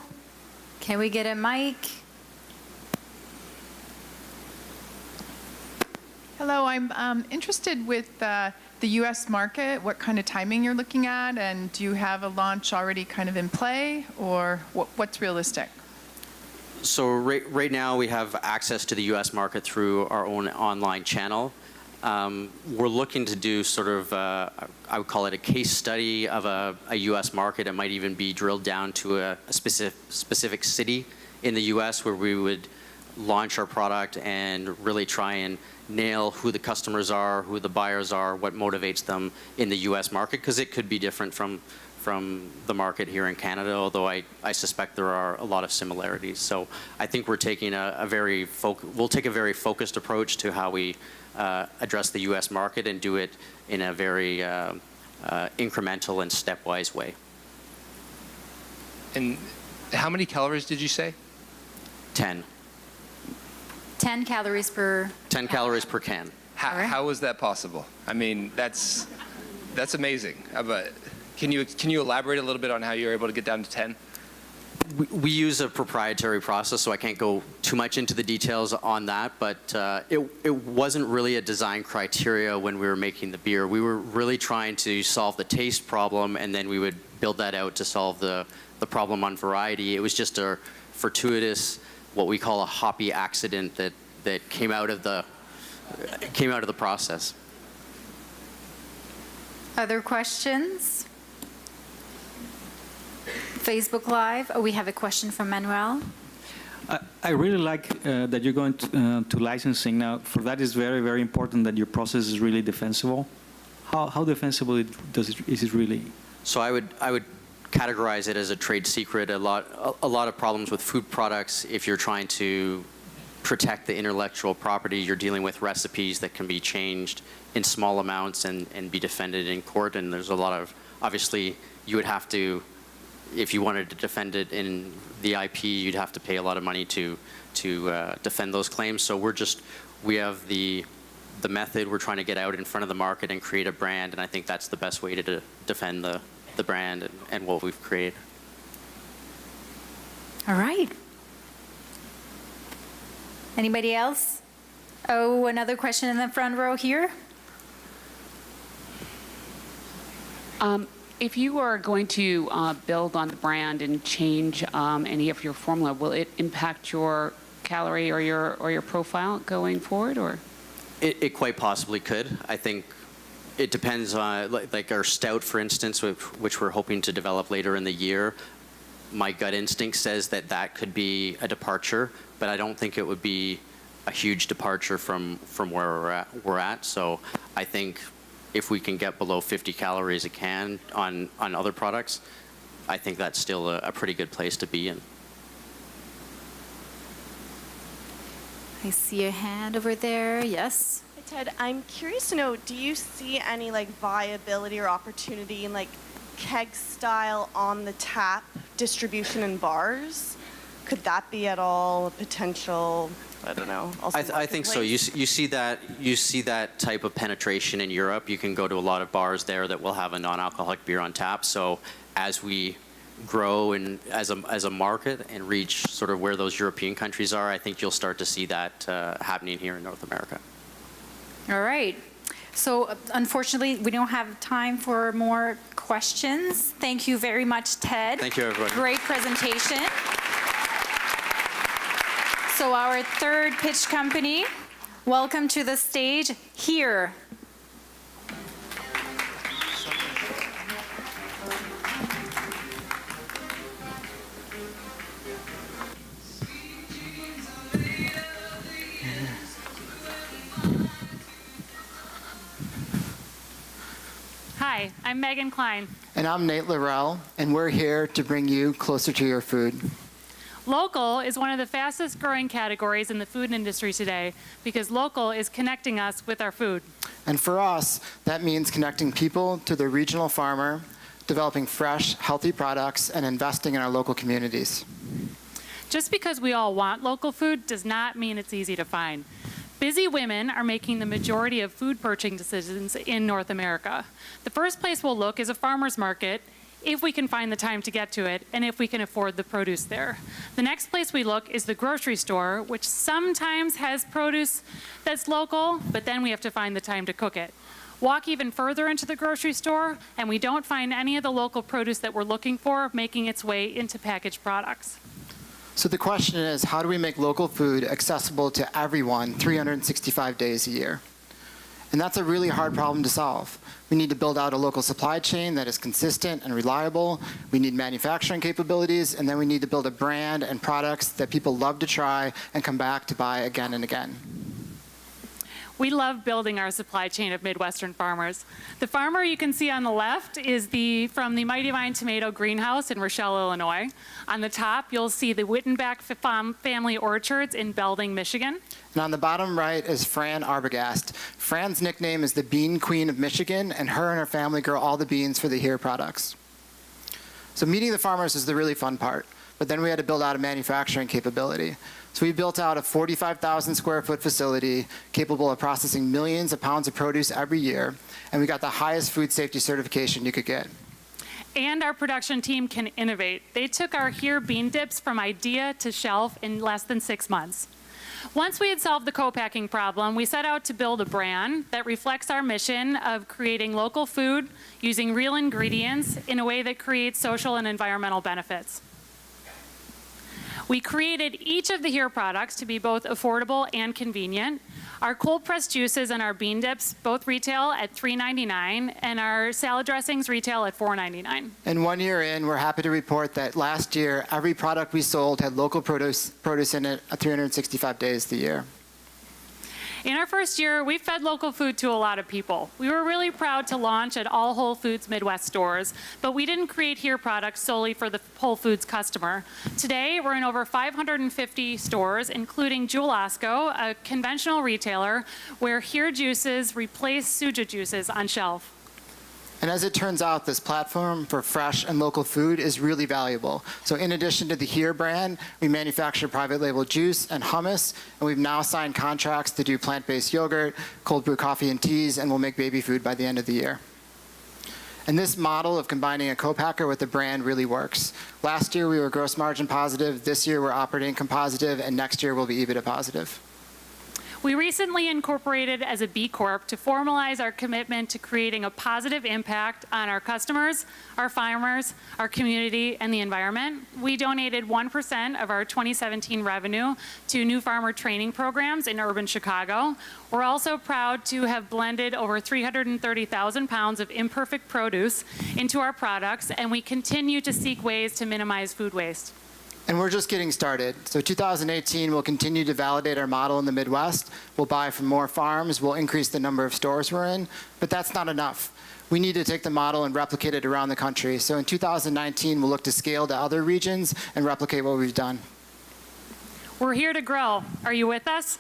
Can we get a mic? Hello, I'm interested with the U.S. market, what kind of timing you're looking at, and do you have a launch already kind of in play, or what's realistic? So right now we have access to the U.S. market through our own online channel. We're looking to do sort of, I would call it a case study of a U.S. market. It might even be drilled down to a specific city in the U.S. where we would launch our product and really try and nail who the customers are, who the buyers are, what motivates them in the U.S. market, because it could be different from the market here in Canada, although I suspect there are a lot of similarities. So I think we're taking we'll take a very focused approach to how we address the U.S. market and do it in a very incremental and stepwise way. And how many calories did you say? 10. 10 calories per 10 calories per can. How is that possible? I mean, that's amazing. But can you elaborate a little bit on how you're able to get down to 10? We use a proprietary process, so I can't go too much into the details on that, but it wasn't really a design criteria when we were making the beer. We were really trying to solve the taste problem, and then we would build that out to solve the problem on variety. It was just a fortuitous, what we call a hoppy accident that came out of the process. Other questions? Facebook Live. Oh, we have a question from Manuel. I really like that you're going to licensing now. For that, is very, very important that your process is really defensible. How defensible is it really? So I would categorize it as a trade secret. A lot of problems with food products. If you're trying to protect the intellectual property, you're dealing with recipes that can be changed in small amounts and be defended in court. And there's a lot of, obviously, you would have to, if you wanted to defend it in the IP, you'd have to pay a lot of money to defend those claims. So we have the method. We're trying to get out in front of the market and create a brand, and I think that's the best way to defend the brand and what we've created. All right. Anybody else? Oh, another question in the front row here. If you are going to build on the brand and change any of your formula, will it impact your calorie or your profile going forward, or? It quite possibly could. I think It depends on, like our stout, for instance, which we're hoping to develop later in the year. My gut instinct says that that could be a departure, but I don't think it would be a huge departure from where we're at. So I think if we can get below 50 calories a can on other products, I think that's still a pretty good place to be in. I see a hand over there. Yes. Hi, Ted. I'm curious to know, do you see any like viability or opportunity in like keg style on the tap distribution in bars? Could that be at all a potential? I don't know. I think so. You see that type of penetration in Europe. You can go to a lot of bars there that will have a non-alcoholic beer on tap. So as we grow and as a market and reach sort of where those European countries are, I think you'll start to see that happening here in North America. All right. So unfortunately, we don't have time for more questions. Thank you very much, Ted. Thank you, everybody. Great presentation. So our third pitch company, welcome to the stage, Here. Hi, I'm Megan Klein. And I'm Nate Laurel, and we're here to bring you closer to your food. Local is one of the fastest growing categories in the food industry today because local is connecting us with our food. And for us, that means connecting people to the regional farmer, developing fresh, healthy products, and investing in our local communities. Just because we all want local food does not mean it's easy to find. Busy women are making the majority of food purchasing decisions in North America. The first place we'll look is a farmer's market, if we can find the time to get to it, and if we can afford the produce there. The next place we look is the grocery store, which sometimes has produce that's local, but then we have to find the time to cook it. Walk even further into the grocery store, and we don't find any of the local produce that we're looking for making its way into packaged products. So the question is, how do we make local food accessible to everyone 365 days a year? And that's a really hard problem to solve. We need to build out a local supply chain that is consistent and reliable. We need manufacturing capabilities, and then we need to build a brand and products that people love to try and come back to buy again and again. We love building our supply chain of Midwestern farmers. The farmer you can see on the left is from the Mighty Vine Tomato Greenhouse in Rochelle, Illinois. On the top, you'll see the Wittenbeck family orchards in Belding, Michigan. And on the bottom right is Fran Arbogast. Fran's nickname is the Bean Queen of Michigan, and her family grow all the beans for the Here products. So meeting the farmers is the really fun part, but then we had to build out a manufacturing capability. So we built out a 45,000 square foot facility capable of processing millions of pounds of produce every year, and we got the highest food safety certification you could get. And our production team can innovate. They took our Here bean dips from idea to shelf in less than 6 months. Once we had solved the co-packing problem, we set out to build a brand that reflects our mission of creating local food using real ingredients in a way that creates social and environmental benefits. We created each of the Here products to be both affordable and convenient. Our cold pressed juices and our bean dips both retail at $3.99, and our salad dressings retail at $4.99. And 1 year in, we're happy to report that last year, every product we sold had local produce in it 365 days of the year. In our first year, we fed local food to a lot of people. We were really proud to launch at all Whole Foods Midwest stores, but we didn't create Here products solely for the Whole Foods customer. Today, we're in over 550 stores, including Jewel Osco, a conventional retailer, where Here juices replace Suja juices on shelf. And as it turns out, this platform for fresh and local food is really valuable. So in addition to the Here brand, we manufacture private label juice and hummus, and we've now signed contracts to do plant-based yogurt, cold brew coffee and teas, and we'll make baby food by the end of the year. And this model of combining a co-packer with a brand really works. Last year, we were gross margin positive. This year, we're operating income positive, and next year, we'll be EBITDA positive. We recently incorporated as a B Corp to formalize our commitment to creating a positive impact on our customers, our farmers, our community, and the environment. We donated 1% of our 2017 revenue to new farmer training programs in urban Chicago. We're also proud to have blended over 330,000 pounds of imperfect produce into our products, and we continue to seek ways to minimize food waste. And we're just getting started. So 2018, we'll continue to validate our model in the Midwest. We'll buy from more farms. We'll increase the number of stores we're in. But that's not enough. We need to take the model and replicate it around the country. So in 2019, we'll look to scale to other regions and replicate what we've done. We're here to grow. Are you with us?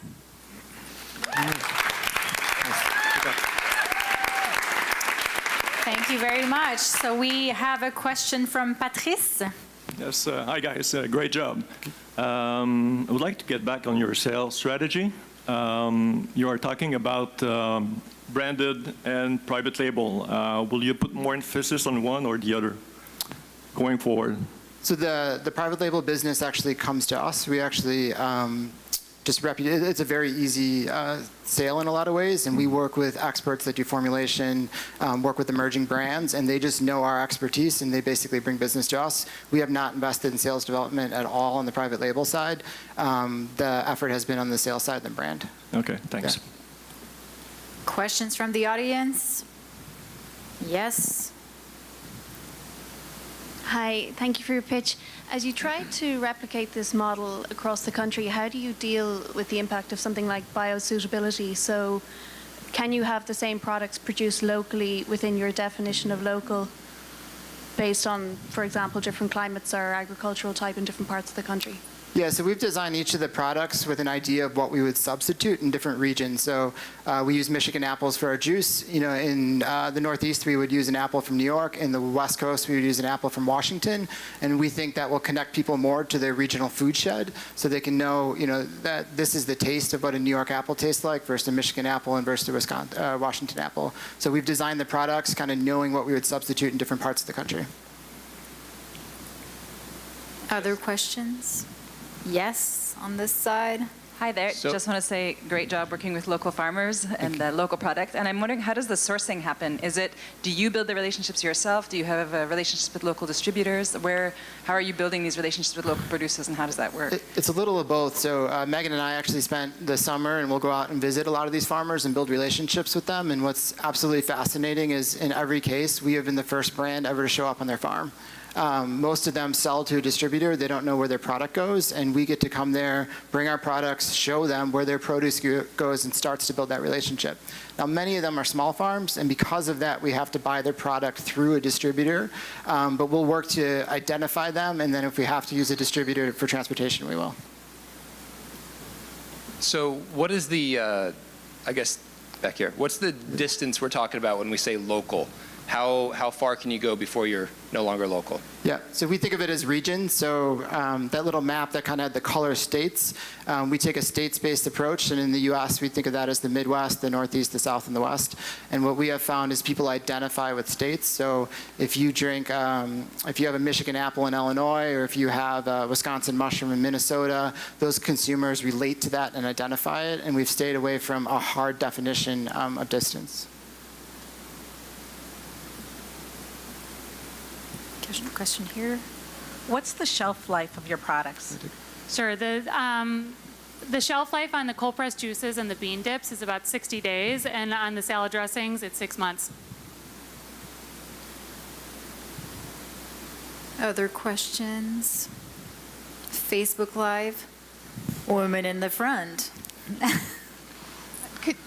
Thank you very much. So we have a question from Patrice. Yes, hi guys, great job. I would like to get back on your sales strategy. You are talking about branded and private label. Will you put more emphasis on one or the other going forward? So the private label business actually comes to us. We actually it's a very easy sale in a lot of ways, and we work with experts that do formulation, work with emerging brands, and they just know our expertise, and they basically bring business to us. We have not invested in sales development at all on the private label side. The effort has been on the sales side of the brand. Okay, thanks. Yeah. Questions from the audience? Yes. Hi, thank you for your pitch. As you try to replicate this model across the country, how do you deal with the impact of something like biosuitability? So can you have the same products produced locally within your definition of local based on, for example, different climates or agricultural type in different parts of the country? Yeah, so we've designed each of the products with an idea of what we would substitute in different regions. So we use Michigan apples for our juice. You know, in the Northeast, we would use an apple from New York. In the West Coast, we would use an apple from Washington. And we think that will connect people more to their regional food shed, so they can know, you know, that this is the taste of what a New York apple tastes like versus a Michigan apple and versus a Washington apple. So we've designed the products kind of knowing what we would substitute in different parts of the country. Other questions? Yes, on this side. Hi there. Just want to say great job working with local farmers and local product. And I'm wondering, how does the sourcing happen? Do you build the relationships yourself? Do you have relationships with local distributors? How are you building these relationships with local producers, and how does that work? It's a little of both. So Megan and I actually spent the summer, and we'll go out and visit a lot of these farmers and build relationships with them. And what's absolutely fascinating is, in every case, we have been the first brand ever to show up on their farm. Most of them sell to a distributor. They don't know where their product goes, and we get to come there, bring our products, show them where their produce goes, and starts to build that relationship. Now, many of them are small farms, and because of that, we have to buy their product through a distributor, but we'll work to identify them, and then if we have to use a distributor for transportation, we will. So what is the, I guess back here, what's the distance we're talking about when we say local? How far can you go before you're no longer local? Yeah, so we think of it as regions. So that little map that kind of had the color states, we take a states-based approach, and in the U.S. we think of that as the Midwest, the Northeast, the South, and the West. And what we have found is people identify with states. So if you drink, if you have a Michigan apple in Illinois, or if you have a Wisconsin mushroom in Minnesota, those consumers relate to that and identify it, and we've stayed away from a hard definition of distance. There's a question here. What's the shelf life of your products? Sure. The shelf life on the cold pressed juices and the bean dips is about 60 days, and on the salad dressings, it's 6 months. Other questions? Facebook Live. Woman in the front.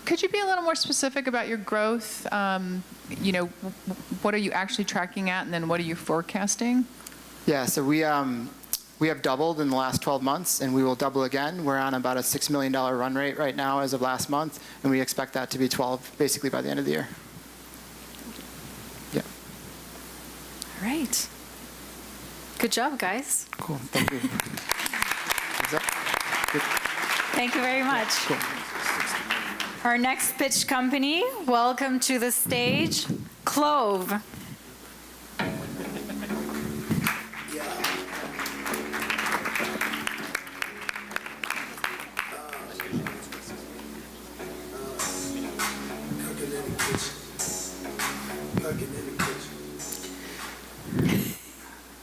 Could you be a little more specific about your growth? You know, what are you actually tracking at, and then what are you forecasting? Yeah, so we have doubled in the last 12 months, and we will double again. We're on about a $6 million run rate right now as of last month, and we expect that to be 12 basically by the end of the year. Yeah. All right. Good job, guys. Cool. Thank you. Thank you very much. Cool. Our next pitch company, welcome to the stage, Klove.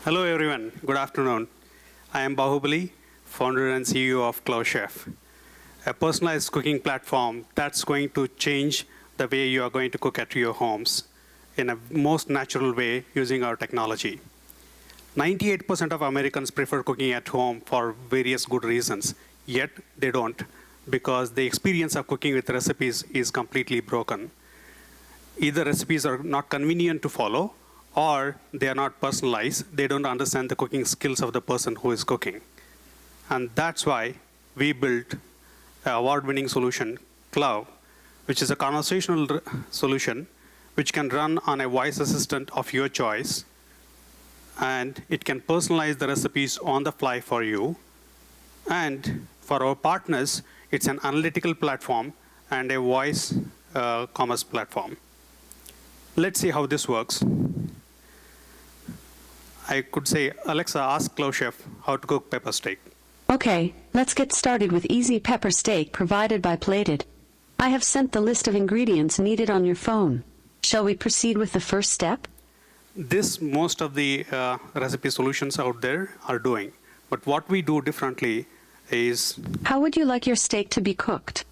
Hello everyone, good afternoon. I am Bahubali, founder and CEO of Klove Chef, a personalized cooking platform that's going to change the way you are going to cook at your homes in a most natural way using our technology. 98% of Americans prefer cooking at home for various good reasons, yet they don't, because the experience of cooking with recipes is completely broken. Either recipes are not convenient to follow, or they are not personalized. They don't understand the cooking skills of the person who is cooking. And that's why we built an award-winning solution, Klove, which is a conversational solution which can run on a voice assistant of your choice, and it can personalize the recipes on the fly for you. And for our partners, it's an analytical platform and a voice commerce platform. Let's see how this works. I could say, Alexa, ask Klove Chef how to cook pepper steak. Okay, let's get started with easy pepper steak provided by Plated. I have sent the list of ingredients needed on your phone. Shall we proceed with the first step? This most of the recipe solutions out there are doing. But what we do differently is... How would you like your steak to be cooked?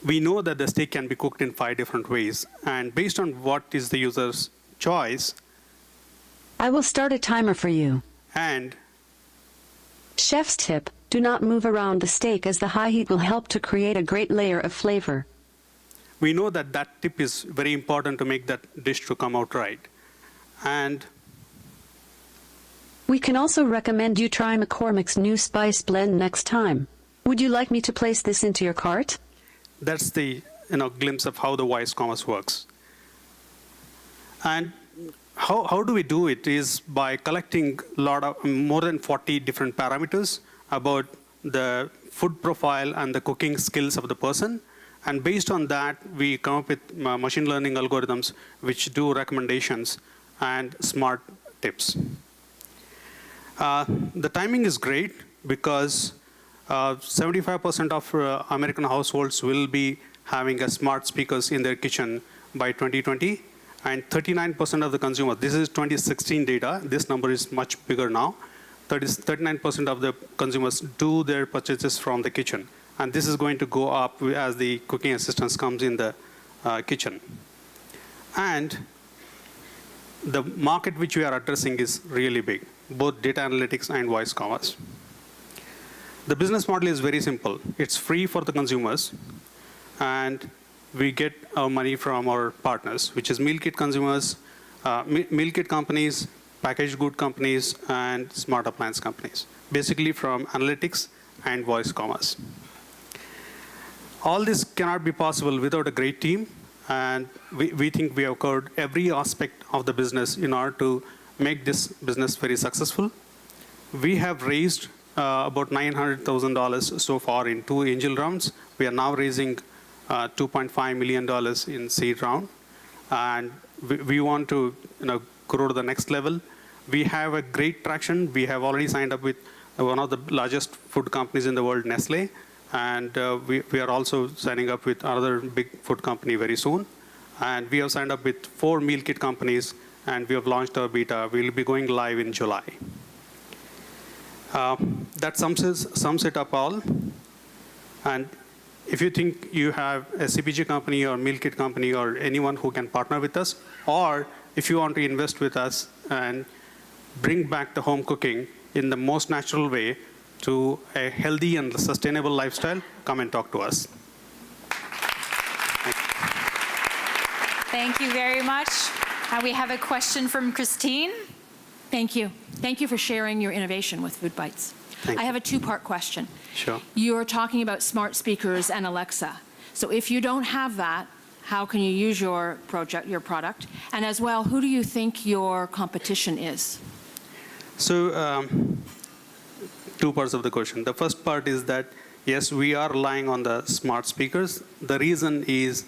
We know that the steak can be cooked in 5 different ways. And based on what is the user's choice... I will start a timer for you. And... Chef's tip, do not move around the steak as the high heat will help to create a great layer of flavor. We know that that tip is very important to make that dish to come out right. And we can also recommend you try McCormick's new spice blend next time. Would you like me to place this into your cart? That's the glimpse of how the voice commerce works. And how do we do it is by collecting more than 40 different parameters about the food profile and the cooking skills of the person. And based on that, we come up with machine learning algorithms which do recommendations and smart tips. The timing is great because 75% of American households will be having a smart speakers in their kitchen by 2020. And 39% of the consumers, this is 2016 data, this number is much bigger now, 39% of the consumers do their purchases from the kitchen. And this is going to go up as the cooking assistance comes in the kitchen. And the market which we are addressing is really big, both data analytics and voice commerce. The business model is very simple. It's free for the consumers, and we get our money from our partners, which is meal kit consumers, meal kit companies, packaged good companies, and smart appliance companies, basically from analytics and voice commerce. All this cannot be possible without a great team, and we think we have covered every aspect of the business in order to make this business very successful. We have raised about $900,000 so far in 2 angel rounds. We are now raising $2.5 million in seed round, and we want to grow to the next level. We have a great traction. We have already signed up with one of the largest food companies in the world, Nestle, and we are also signing up with another big food company very soon. And we have signed up with 4 meal kit companies, and we have launched our beta. We will be going live in July. That sums it up all. And if you think you have a CPG company or meal kit company or anyone who can partner with us, or if you want to invest with us and bring back the home cooking in the most natural way to a healthy and sustainable lifestyle, come and talk to us. Thank you very much. We have a question from Christine. Thank you. Thank you for sharing your innovation with FoodBytes. I have a 2-part question. Sure. You're talking about smart speakers and Alexa. So if you don't have that, how can you use your product? And as well, who do you think your competition is? So 2 parts of the question. The first part is that, yes, we are relying on the smart speakers. The reason is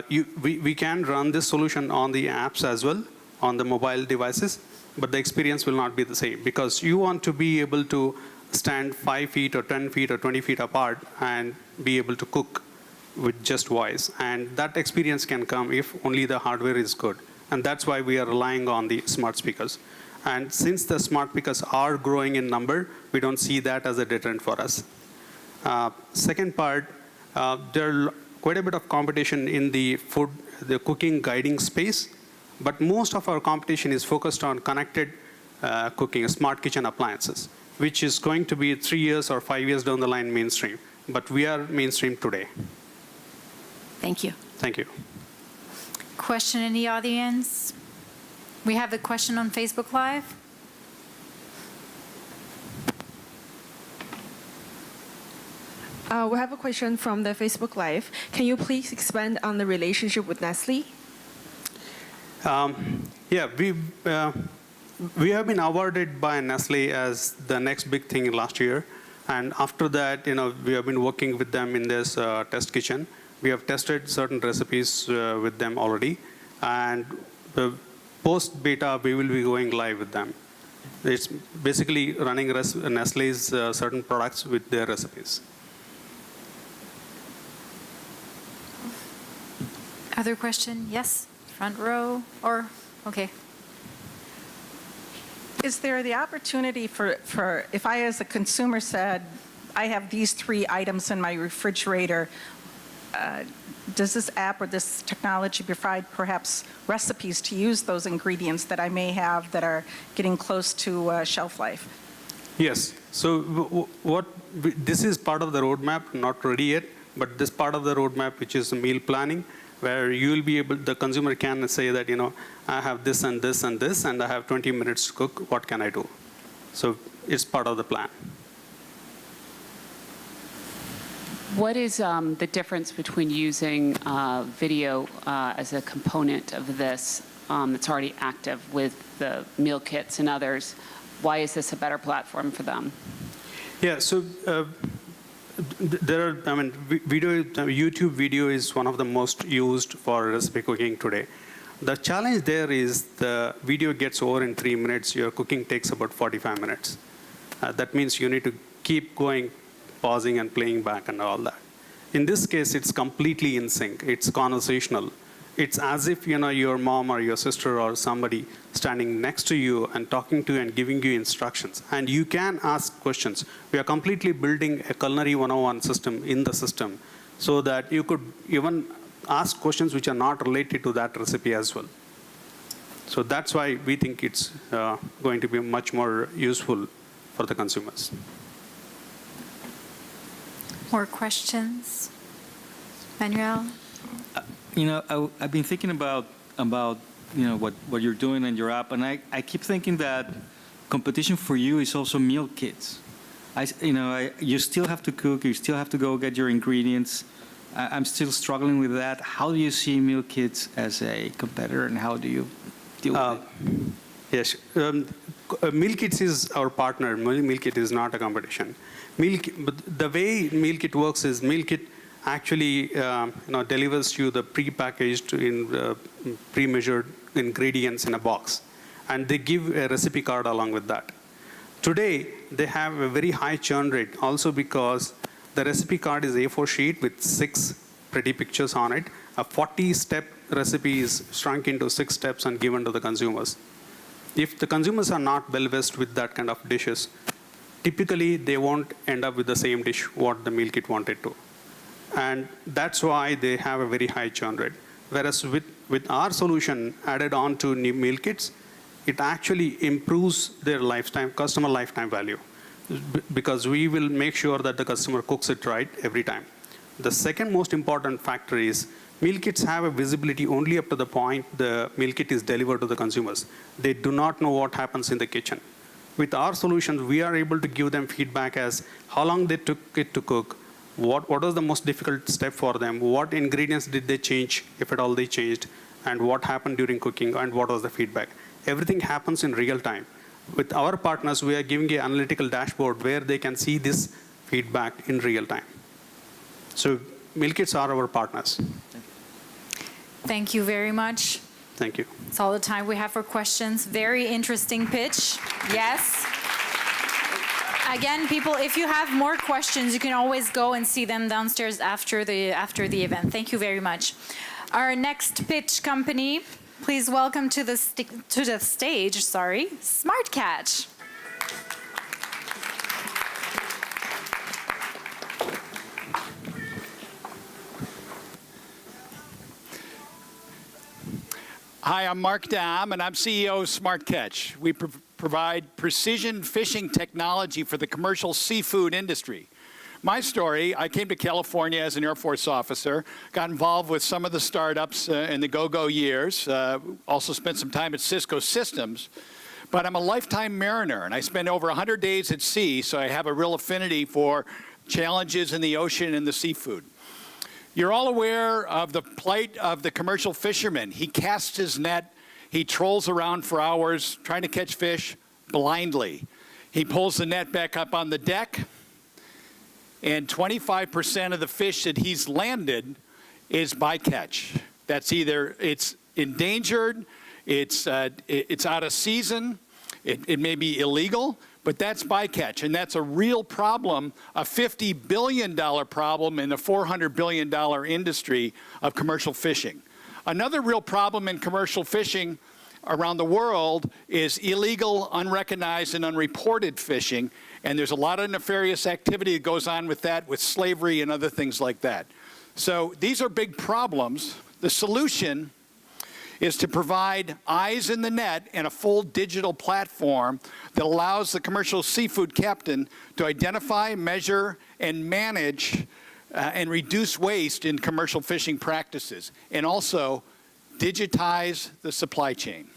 we can run this solution on the apps as well, on the mobile devices, but the experience will not be the same because you want to be able to stand 5 feet or 10 feet or 20 feet apart and be able to cook with just voice. And that experience can come if only the hardware is good. And that's why we are relying on the smart speakers. And since the smart speakers are growing in number, we don't see that as a deterrent for us. Second part, there are quite a bit of competition in the cooking guiding space, but most of our competition is focused on connected cooking, smart kitchen appliances, which is going to be 3 years or 5 years down the line mainstream. But we are mainstream today. Thank you. Thank you. Question in the audience? We have a question on Facebook Live. We have a question from the Facebook Live. Can you please expand on the relationship with Nestle? Yeah, we have been awarded by Nestle as the next big thing last year. And after that, we have been working with them in this test kitchen. We have tested certain recipes with them already. And post-beta, we will be going live with them. It's basically running Nestle's certain products with their recipes. Other question? Yes, front row, or, okay. Is there the opportunity for if I as a consumer said, I have these 3 items in my refrigerator, does this app or this technology provide perhaps recipes to use those ingredients that I may have that are getting close to shelf life? Yes. So this is part of the roadmap, not ready yet, but this part of the roadmap, which is meal planning, where you will be able, the consumer can say that, I have this and this and this, and I have 20 minutes to cook. What can I do? So it's part of the plan. What is the difference between using video as a component of this that's already active with the meal kits and others? Why is this a better platform for them? Yeah, so YouTube video is one of the most used for recipe cooking today. The challenge there is the video gets over in 3 minutes. Your cooking takes about 45 minutes. That means you need to keep going, pausing and playing back and all that. In this case, it's completely in sync. It's conversational. It's as if your mom or your sister or somebody standing next to you and talking to you and giving you instructions. And you can ask questions. We are completely building a culinary 101 system in the system so that you could even ask questions which are not related to that recipe as well. So that's why we think it's going to be much more useful for the consumers. More questions? Manuel? I've been thinking about what you're doing in your app, and I keep thinking that competition for you is also meal kits. You still have to cook, you still have to go get your ingredients. I'm still struggling with that. How do you see meal kits as a competitor, and how do you deal with it? Yes, meal kits is our partner. Meal kit is not a competition. But the way meal kit works is meal kit actually delivers you the pre-packaged pre-measured ingredients in a box, and they give a recipe card along with that. Today they have a very high churn rate, also because the recipe card is A4 sheet with 6 pretty pictures on it. A 40-step recipe is shrunk into 6 steps and given to the consumers. If the consumers are not well versed with that kind of dishes, typically they won't end up with the same dish what the meal kit wanted to. And that's why they have a very high churn rate. Whereas with our solution added on to new meal kits, it actually improves their customer lifetime value, because we will make sure that the customer cooks it right every time. The second most important factor is meal kits have a visibility only up to the point the meal kit is delivered to the consumers. They do not know what happens in the kitchen. With our solutions, we are able to give them feedback as how long they took it to cook, what was the most difficult step for them, what ingredients did they change, if at all they changed, and what happened during cooking, and what was the feedback. Everything happens in real time. With our partners, we are giving an analytical dashboard where they can see this feedback in real time. So meal kits are our partners. Thank you very much. Thank you. That's all the time we have for questions. Very interesting pitch. Yes. again, people, if you have more questions, you can always go and see them downstairs after the event. Thank you very much. Our next pitch company, please welcome to the stage, SmartCatch. Hi, I'm Mark Dahm, and I'm CEO of SmartCatch. We provide precision fishing technology for the commercial seafood industry. My story, I came to California as an Air Force officer, got involved with some of the startups in the go-go years, also spent some time at Cisco Systems, but I'm a lifetime mariner, and I spent over 100 days at sea, so I have a real affinity for challenges in the ocean and the seafood. You're all aware of the plight of the commercial fisherman. He casts his net, he trolls around for hours trying to catch fish blindly. He pulls the net back up on the deck, and 25% of the fish that he's landed is bycatch. That's either it's endangered, it's out of season, it may be illegal, but that's bycatch, and that's a real problem, a $50 billion problem in the $400 billion industry of commercial fishing. Another real problem in commercial fishing around the world is illegal, unrecognized, and unreported fishing, and there's a lot of nefarious activity that goes on with that, with slavery and other things like that. So these are big problems. The solution is to provide eyes in the net and a full digital platform that allows the commercial seafood captain to identify, measure, and manage and reduce waste in commercial fishing practices, and also digitize the supply chain.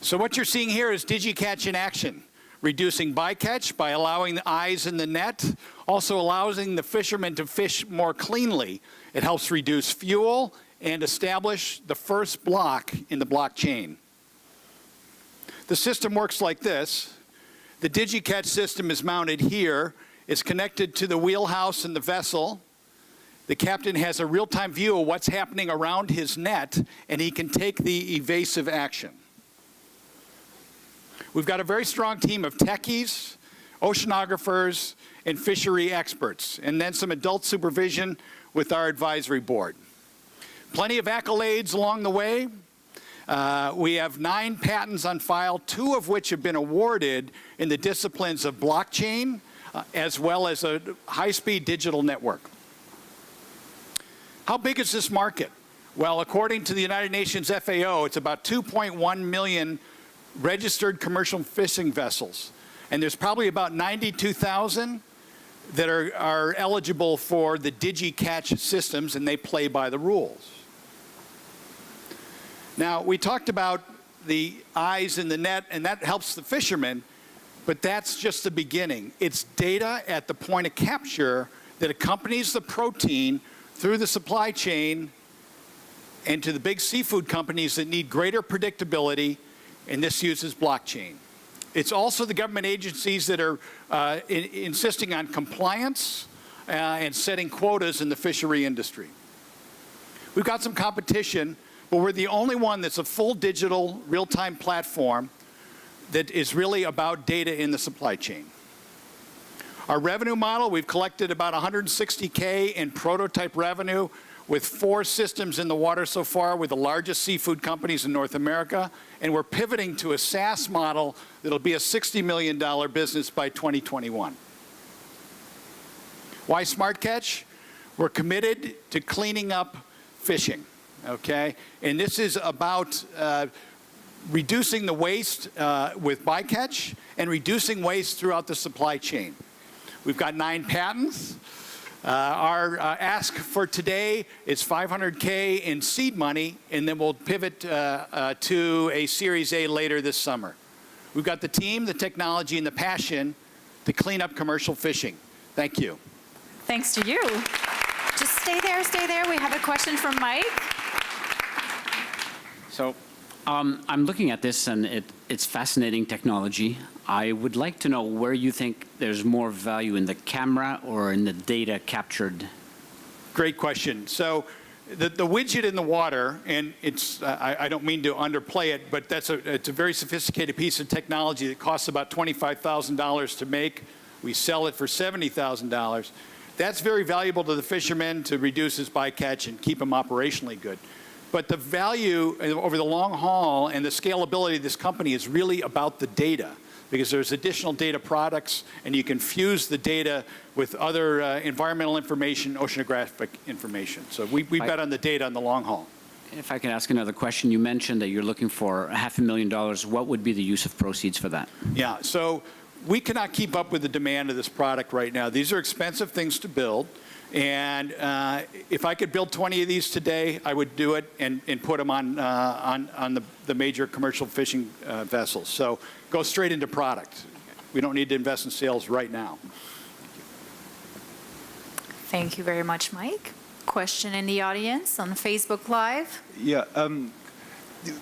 So what you're seeing here is DigiCatch in action, reducing bycatch by allowing the eyes in the net, also allowing the fishermen to fish more cleanly. It helps reduce fuel and establish the first block in the blockchain. The system works like this. The DigiCatch system is mounted here. It's connected to the wheelhouse in the vessel. The captain has a real-time view of what's happening around his net, and he can take the evasive action. We've got a very strong team of techies, oceanographers, and fishery experts, and then some adult supervision with our advisory board. Plenty of accolades along the way. We have 9 patents on file, 2 of which have been awarded in the disciplines of blockchain, as well as a high-speed digital network. How big is this market? Well, according to the United Nations FAO, it's about 2.1 million registered commercial fishing vessels. And there's probably about 92,000 that are eligible for the DigiCatch systems, and they play by the rules. Now, we talked about the eyes in the net, and that helps the fishermen, but that's just the beginning. It's data at the point of capture that accompanies the protein through the supply chain and to the big seafood companies that need greater predictability, and this uses blockchain. It's also the government agencies that are insisting on compliance and setting quotas in the fishery industry. We've got some competition, but we're the only one that's a full digital real-time platform that is really about data in the supply chain. Our revenue model, we've collected about $160K in prototype revenue with 4 systems in the water so far with the largest seafood companies in North America, and we're pivoting to a SaaS model that'll be a $60 million business by 2021. Why SmartCatch? We're committed to cleaning up fishing, okay? And this is about reducing the waste with bycatch and reducing waste throughout the supply chain. We've got 9 patents. Our ask for today is $500K in seed money, and then we'll pivot to a Series A later this summer. We've got the team, the technology, and the passion to clean up commercial fishing. Thank you. Thanks to you. Just stay there, stay there. We have a question from Mike. So I'm looking at this, and it's fascinating technology. I would like to know where you think there's more value in the camera or in the data captured. Great question. So the widget in the water, and it's, I don't mean to underplay it, but it's a very sophisticated piece of technology that costs about $25,000 to make. We sell it for $70,000. That's very valuable to the fisherman to reduce his bycatch and keep him operationally good. But the value over the long haul and the scalability of this company is really about the data, because there's additional data products, and you can fuse the data with other environmental information, oceanographic information. So we bet on the data on the long haul. If I can ask another question, you mentioned that you're looking for $500,000. What would be the use of proceeds for that? Yeah, so we cannot keep up with the demand of this product right now. These are expensive things to build. And if I could build 20 of these today, I would do it and put them on the major commercial fishing vessels. So go straight into product. We don't need to invest in sales right now. Thank you very much, Mike. Question in the audience on Facebook Live. Yeah.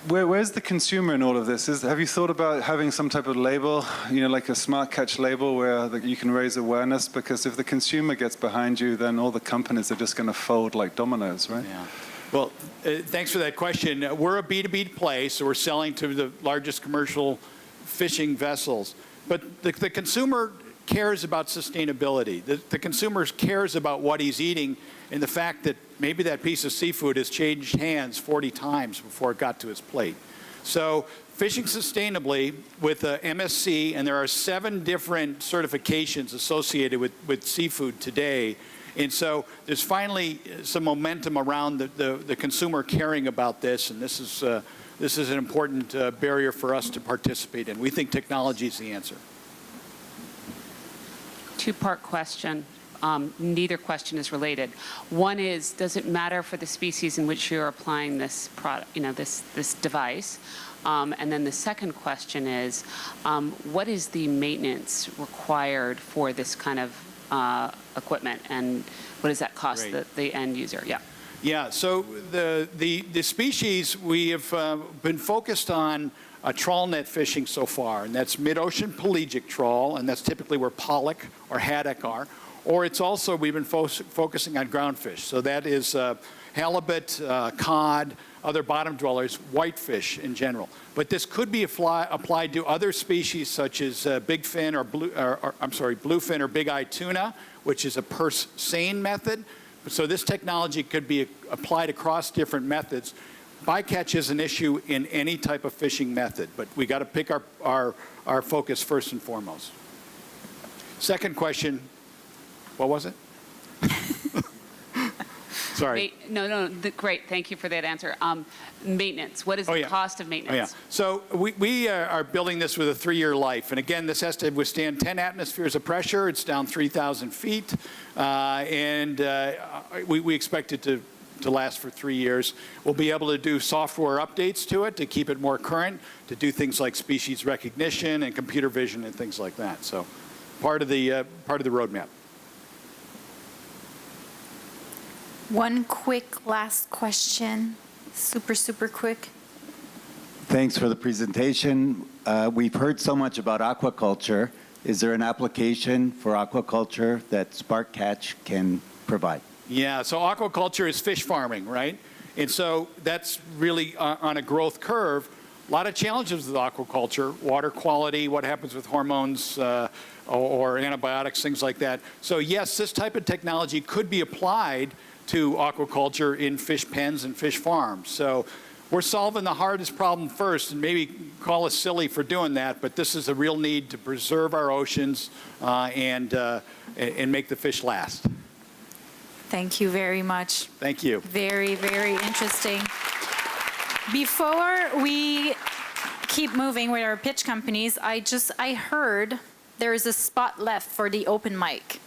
Where's the consumer in all of this? Have you thought about having some type of label, like a SmartCatch label where you can raise awareness? Because if the consumer gets behind you, then all the companies are just going to fold like dominoes, right? Yeah. Well, thanks for that question. We're a B2B play, so we're selling to the largest commercial fishing vessels. But the consumer cares about sustainability. The consumer cares about what he's eating and the fact that maybe that piece of seafood has changed hands 40 times before it got to his plate. So fishing sustainably with MSC, and there are 7 different certifications associated with seafood today. And so there's finally some momentum around the consumer caring about this, and this is an important barrier for us to participate in. We think technology is the answer. Two-part question. Neither question is related. One is, does it matter for the species in which you're applying this product, this device? And then the second question is, what is the maintenance required for this kind of equipment, and what does that cost the end user? Yeah. Yeah. So the species we have been focused on trawl net fishing so far, and that's mid-ocean pelagic trawl, and that's typically where pollock or haddock are. Or it's also, we've been focusing on groundfish. So that is halibut, cod, other bottom dwellers, whitefish in general. But this could be applied to other species such as bigfin or bluefin or big-eye tuna, which is a purse seine method. So this technology could be applied across different methods. Bycatch is an issue in any type of fishing method, but we got to pick our focus first and foremost. Second question. What was it? Sorry. No, great. Thank you for that answer. Maintenance. What is the cost of maintenance? Yeah. So we are building this with a 3-year life. And again, this has to withstand 10 atmospheres of pressure. It's down 3,000 feet. And we expect it to last for 3 years. We'll be able to do software updates to it to keep it more current, to do things like species recognition and computer vision and things like that. So part of the roadmap. One quick last question, super quick. Thanks for the presentation. We've heard so much about aquaculture. Is there an application for aquaculture that SmartCatch can provide? Yeah, so aquaculture is fish farming, right? And so that's really on a growth curve. A lot of challenges with aquaculture, water quality, what happens with hormones or antibiotics, things like that. So yes, this type of technology could be applied to aquaculture in fish pens and fish farms. So we're solving the hardest problem first, and maybe call us silly for doing that, but this is a real need to preserve our oceans and make the fish last. Thank you very much. Thank you. Very, very interesting. Before we keep moving with our pitch companies, I heard there is a spot left for the open mic.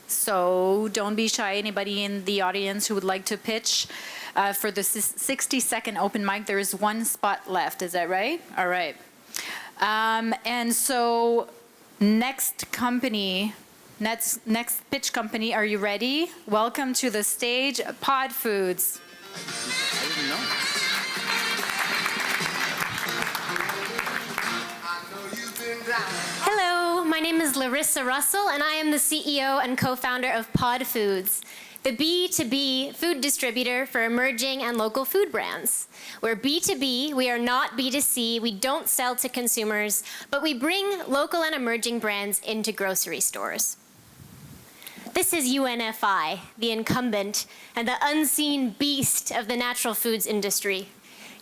So don't be shy. Anybody in the audience who would like to pitch for the 60-second open mic, there is one spot left. Is that right? All right. And so next pitch company, are you ready? Welcome to the stage, Pod Foods. I didn't know. Hello, my name is Larissa Russell, and I am the CEO and co-founder of Pod Foods. the B2B food distributor for emerging and local food brands. We're B2B, we are not B2C, we don't sell to consumers, but we bring local and emerging brands into grocery stores. This is UNFI, the incumbent and the unseen beast of the natural foods industry.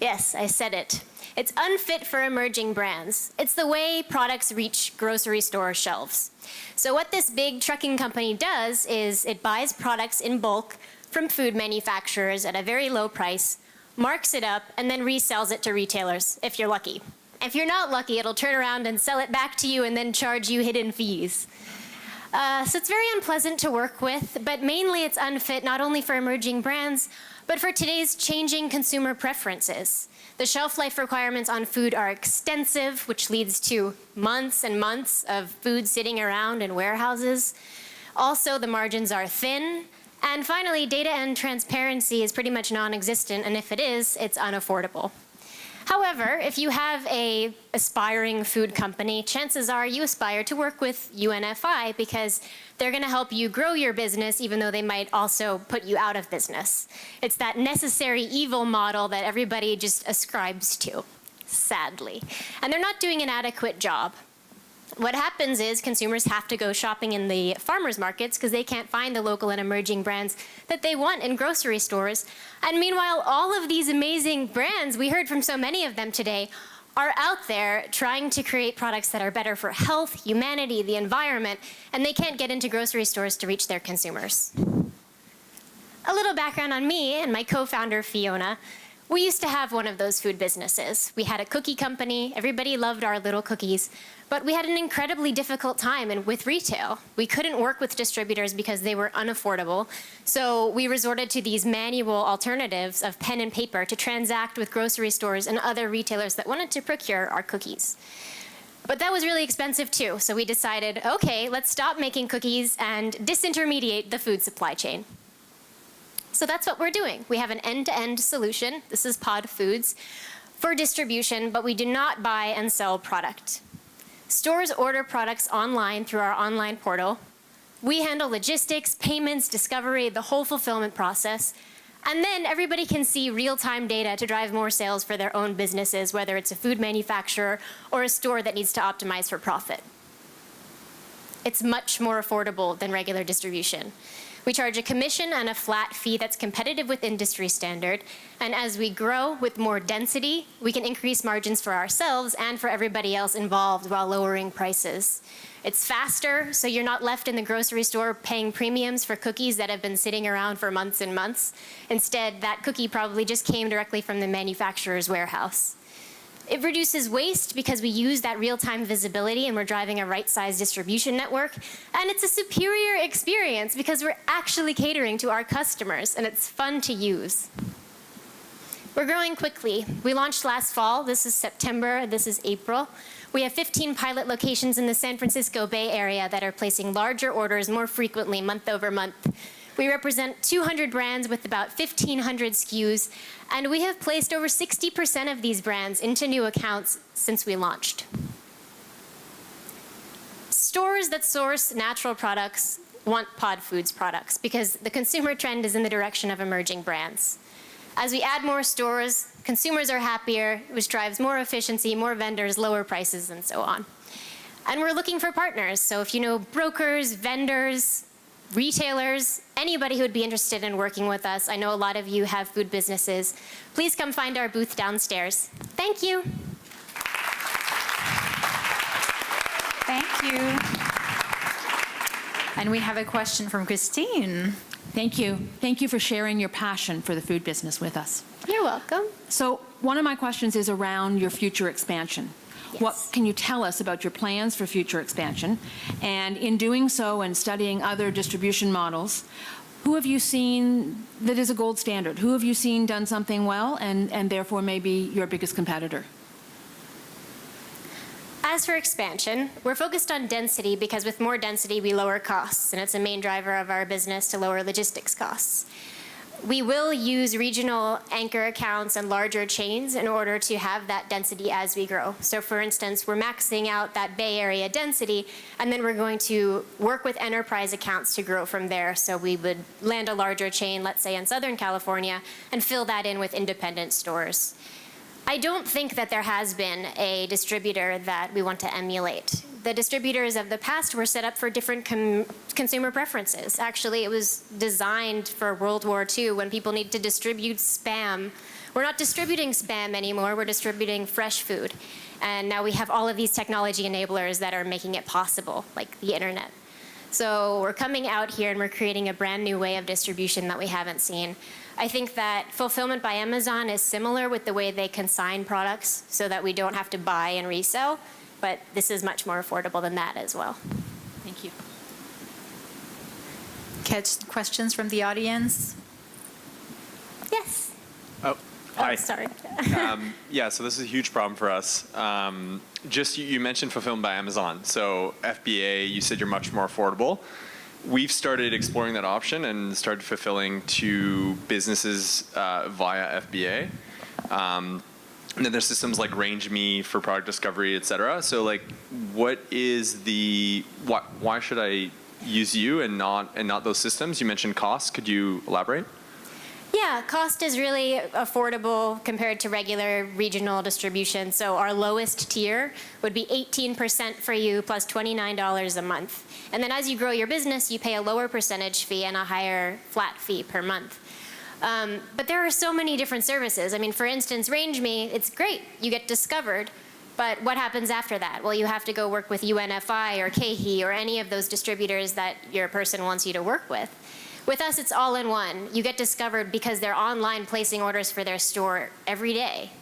Yes, I said it. It's unfit for emerging brands. It's the way products reach grocery store shelves. So what this big trucking company does is it buys products in bulk from food manufacturers at a very low price, marks it up, and then resells it to retailers, if you're lucky. If you're not lucky, it'll turn around and sell it back to you and then charge you hidden fees. So it's very unpleasant to work with, but mainly it's unfit not only for emerging brands, but for today's changing consumer preferences. The shelf life requirements on food are extensive, which leads to months and months of food sitting around in warehouses. Also, the margins are thin. And finally, data and transparency is pretty much non-existent, and if it is, it's unaffordable. However, if you have an aspiring food company, chances are you aspire to work with UNFI because they're going to help you grow your business even though they might also put you out of business. It's that necessary evil model that everybody just ascribes to, sadly. And they're not doing an adequate job. What happens is consumers have to go shopping in the farmers markets because they can't find the local and emerging brands that they want in grocery stores. And meanwhile, all of these amazing brands, we heard from so many of them today, are out there trying to create products that are better for health, humanity, the environment, and they can't get into grocery stores to reach their consumers. A little background on me and my co-founder, Fiona. We used to have one of those food businesses. We had a cookie company. Everybody loved our little cookies. But we had an incredibly difficult time with retail. We couldn't work with distributors because they were unaffordable. So we resorted to these manual alternatives of pen and paper to transact with grocery stores and other retailers that wanted to procure our cookies. But that was really expensive too. So we decided, okay, let's stop making cookies and disintermediate the food supply chain. So that's what we're doing. We have an end-to-end solution. This is Pod Foods for distribution, but we do not buy and sell product. Stores order products online through our online portal. We handle logistics, payments, discovery, the whole fulfillment process. And then everybody can see real-time data to drive more sales for their own businesses, whether it's a food manufacturer or a store that needs to optimize for profit. It's much more affordable than regular distribution. We charge a commission and a flat fee that's competitive with industry standard. And as we grow with more density, we can increase margins for ourselves and for everybody else involved while lowering prices. It's faster, so you're not left in the grocery store paying premiums for cookies that have been sitting around for months and months. Instead, that cookie probably just came directly from the manufacturer's warehouse. It reduces waste because we use that real-time visibility and we're driving a right-sized distribution network. And it's a superior experience because we're actually catering to our customers and it's fun to use. We're growing quickly. We launched last fall. This is September, this is April. We have 15 pilot locations in the San Francisco Bay Area that are placing larger orders more frequently month over month. We represent 200 brands with about 1,500 SKUs, and we have placed over 60% of these brands into new accounts since we launched. Stores that source natural products want Pod Foods products because the consumer trend is in the direction of emerging brands. As we add more stores, consumers are happier, which drives more efficiency, more vendors, lower prices, and so on. And we're looking for partners, so if you know brokers, vendors, retailers, anybody who would be interested in working with us, I know a lot of you have food businesses, please come find our booth downstairs. Thank you. Thank you. And we have a question from Christine. Thank you. Thank you for sharing your passion for the food business with us. You're welcome. So one of my questions is around your future expansion. Yes. What can you tell us about your plans for future expansion? And in doing so and studying other distribution models, who have you seen that is a gold standard? Who have you seen done something well and therefore maybe your biggest competitor? As for expansion, we're focused on density because with more density, we lower costs, and it's a main driver of our business to lower logistics costs. We will use regional anchor accounts and larger chains in order to have that density as we grow. So for instance, we're maxing out that Bay Area density, and then we're going to work with enterprise accounts to grow from there. So we would land a larger chain, let's say in Southern California, and fill that in with independent stores. I don't think that there has been a distributor that we want to emulate. The distributors of the past were set up for different consumer preferences. Actually, it was designed for World War II when people needed to distribute Spam. We're not distributing Spam anymore, we're distributing fresh food. And now we have all of these technology enablers that are making it possible, like the internet. So we're coming out here and we're creating a brand new way of distribution that we haven't seen. I think that fulfillment by Amazon is similar with the way they consign products so that we don't have to buy and resell, but this is much more affordable than that as well. Thank you. Catch questions from the audience? Yes. Hi. Sorry. Yeah, so this is a huge problem for us. You mentioned fulfillment by Amazon. So FBA, you said you're much more affordable. We've started exploring that option and started fulfilling to businesses via FBA. And then there's systems like RangeMe for product discovery, et cetera. So like, what is the, why should I use you and not those systems? You mentioned cost. Could you elaborate? Yeah, cost is really affordable compared to regular regional distribution. So our lowest tier would be 18% for you plus $29 a month. And then as you grow your business, you pay a lower percentage fee and a higher flat fee per month. But there are so many different services. I mean, for instance, RangeMe, it's great. You get discovered. But what happens after that? Well, you have to go work with UNFI or KeHE or any of those distributors that your person wants you to work with. With us, it's all in one. You get discovered because they're online placing orders for their store every day.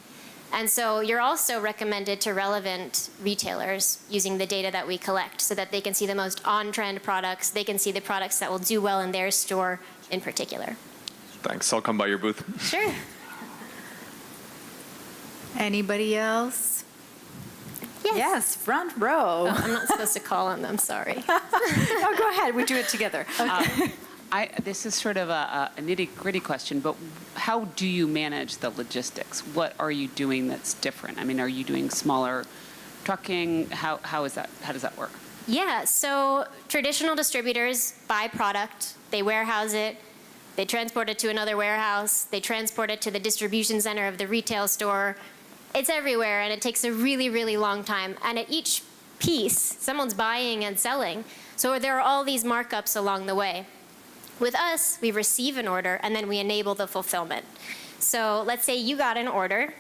And so you're also recommended to relevant retailers using the data that we collect so that they can see the most on-trend products. They can see the products that will do well in their store in particular. Thanks. I'll come by your booth. Sure. Anybody else? Yes. Yes, front row. Oh, I'm not supposed to call on them, sorry. No, go ahead. We do it together. Okay. This is sort of a nitty-gritty question, but how do you manage the logistics? What are you doing that's different? I mean, are you doing smaller trucking? How does that work? Yeah, so traditional distributors buy product, they warehouse it, they transport it to another warehouse, they transport it to the distribution center of the retail store. It's everywhere, and it takes a really, really long time. And at each piece, someone's buying and selling. So there are all these markups along the way. With us, we receive an order, and then we enable the fulfillment. So let's say you got an order.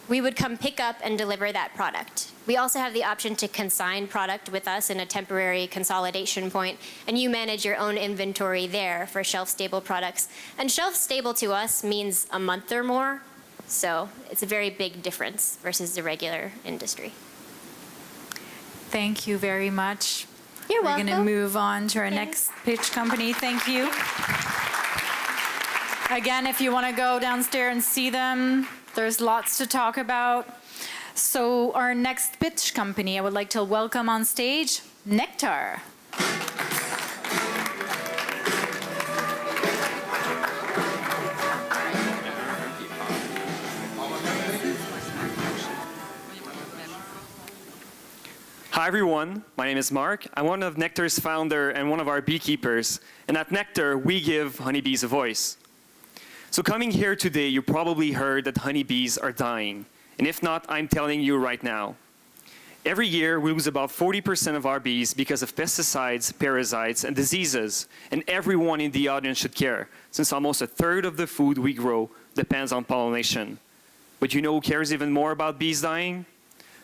We would come pick up and deliver that product. We also have the option to consign product with us in a temporary consolidation point, and you manage your own inventory there for shelf-stable products. And shelf-stable to us means a month or more, so it's a very big difference versus the regular industry. Thank you very much. You're welcome. We're going to move on to our Thanks. next pitch company. Thank you. Again, if you want to go downstairs and see them, there's lots to talk about. So our next pitch company, I would like to welcome on stage Nectar. Hi everyone, my name is Mark. I'm one of Nectar's founder and one of our beekeepers. And at Nectar, we give honeybees a voice. So coming here today, you probably heard that honeybees are dying. And if not, I'm telling you right now. Every year, we lose about 40% of our bees because of pesticides, parasites, and diseases. And everyone in the audience should care, since almost a third of the food we grow depends on pollination. But you know who cares even more about bees dying?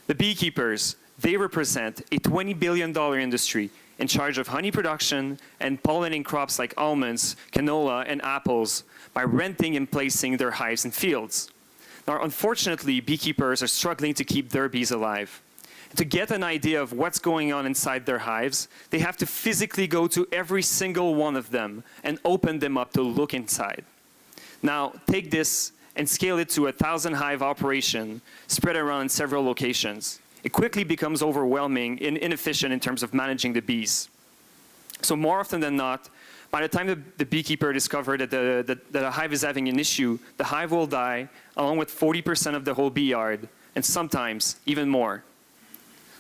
The beekeepers. They represent a $20 billion industry in charge of honey production and pollinating crops like almonds, canola, and apples by renting and placing their hives in fields. Now, unfortunately, beekeepers are struggling to keep their bees alive. To get an idea of what's going on inside their hives, they have to physically go to every single one of them and open them up to look inside. Now, take this and scale it to a 1,000-hive operation spread around in several locations. It quickly becomes overwhelming and inefficient in terms of managing the bees. So more often than not, By the time the beekeeper discovered that a hive is having an issue, the hive will die along with 40% of the whole bee yard, and sometimes even more.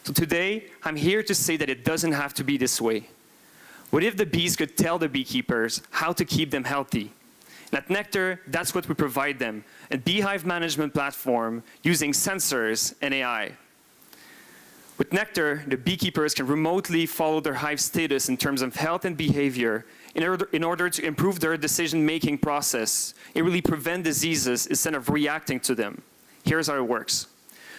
So today, I'm here to say that it doesn't have to be this way. What if the bees could tell the beekeepers how to keep them healthy? And at Nectar, that's what we provide them, a beehive management platform using sensors and AI. With Nectar, the beekeepers can remotely follow their hive status in terms of health and behavior in order to improve their decision-making process and really prevent diseases instead of reacting to them. Here's how it works.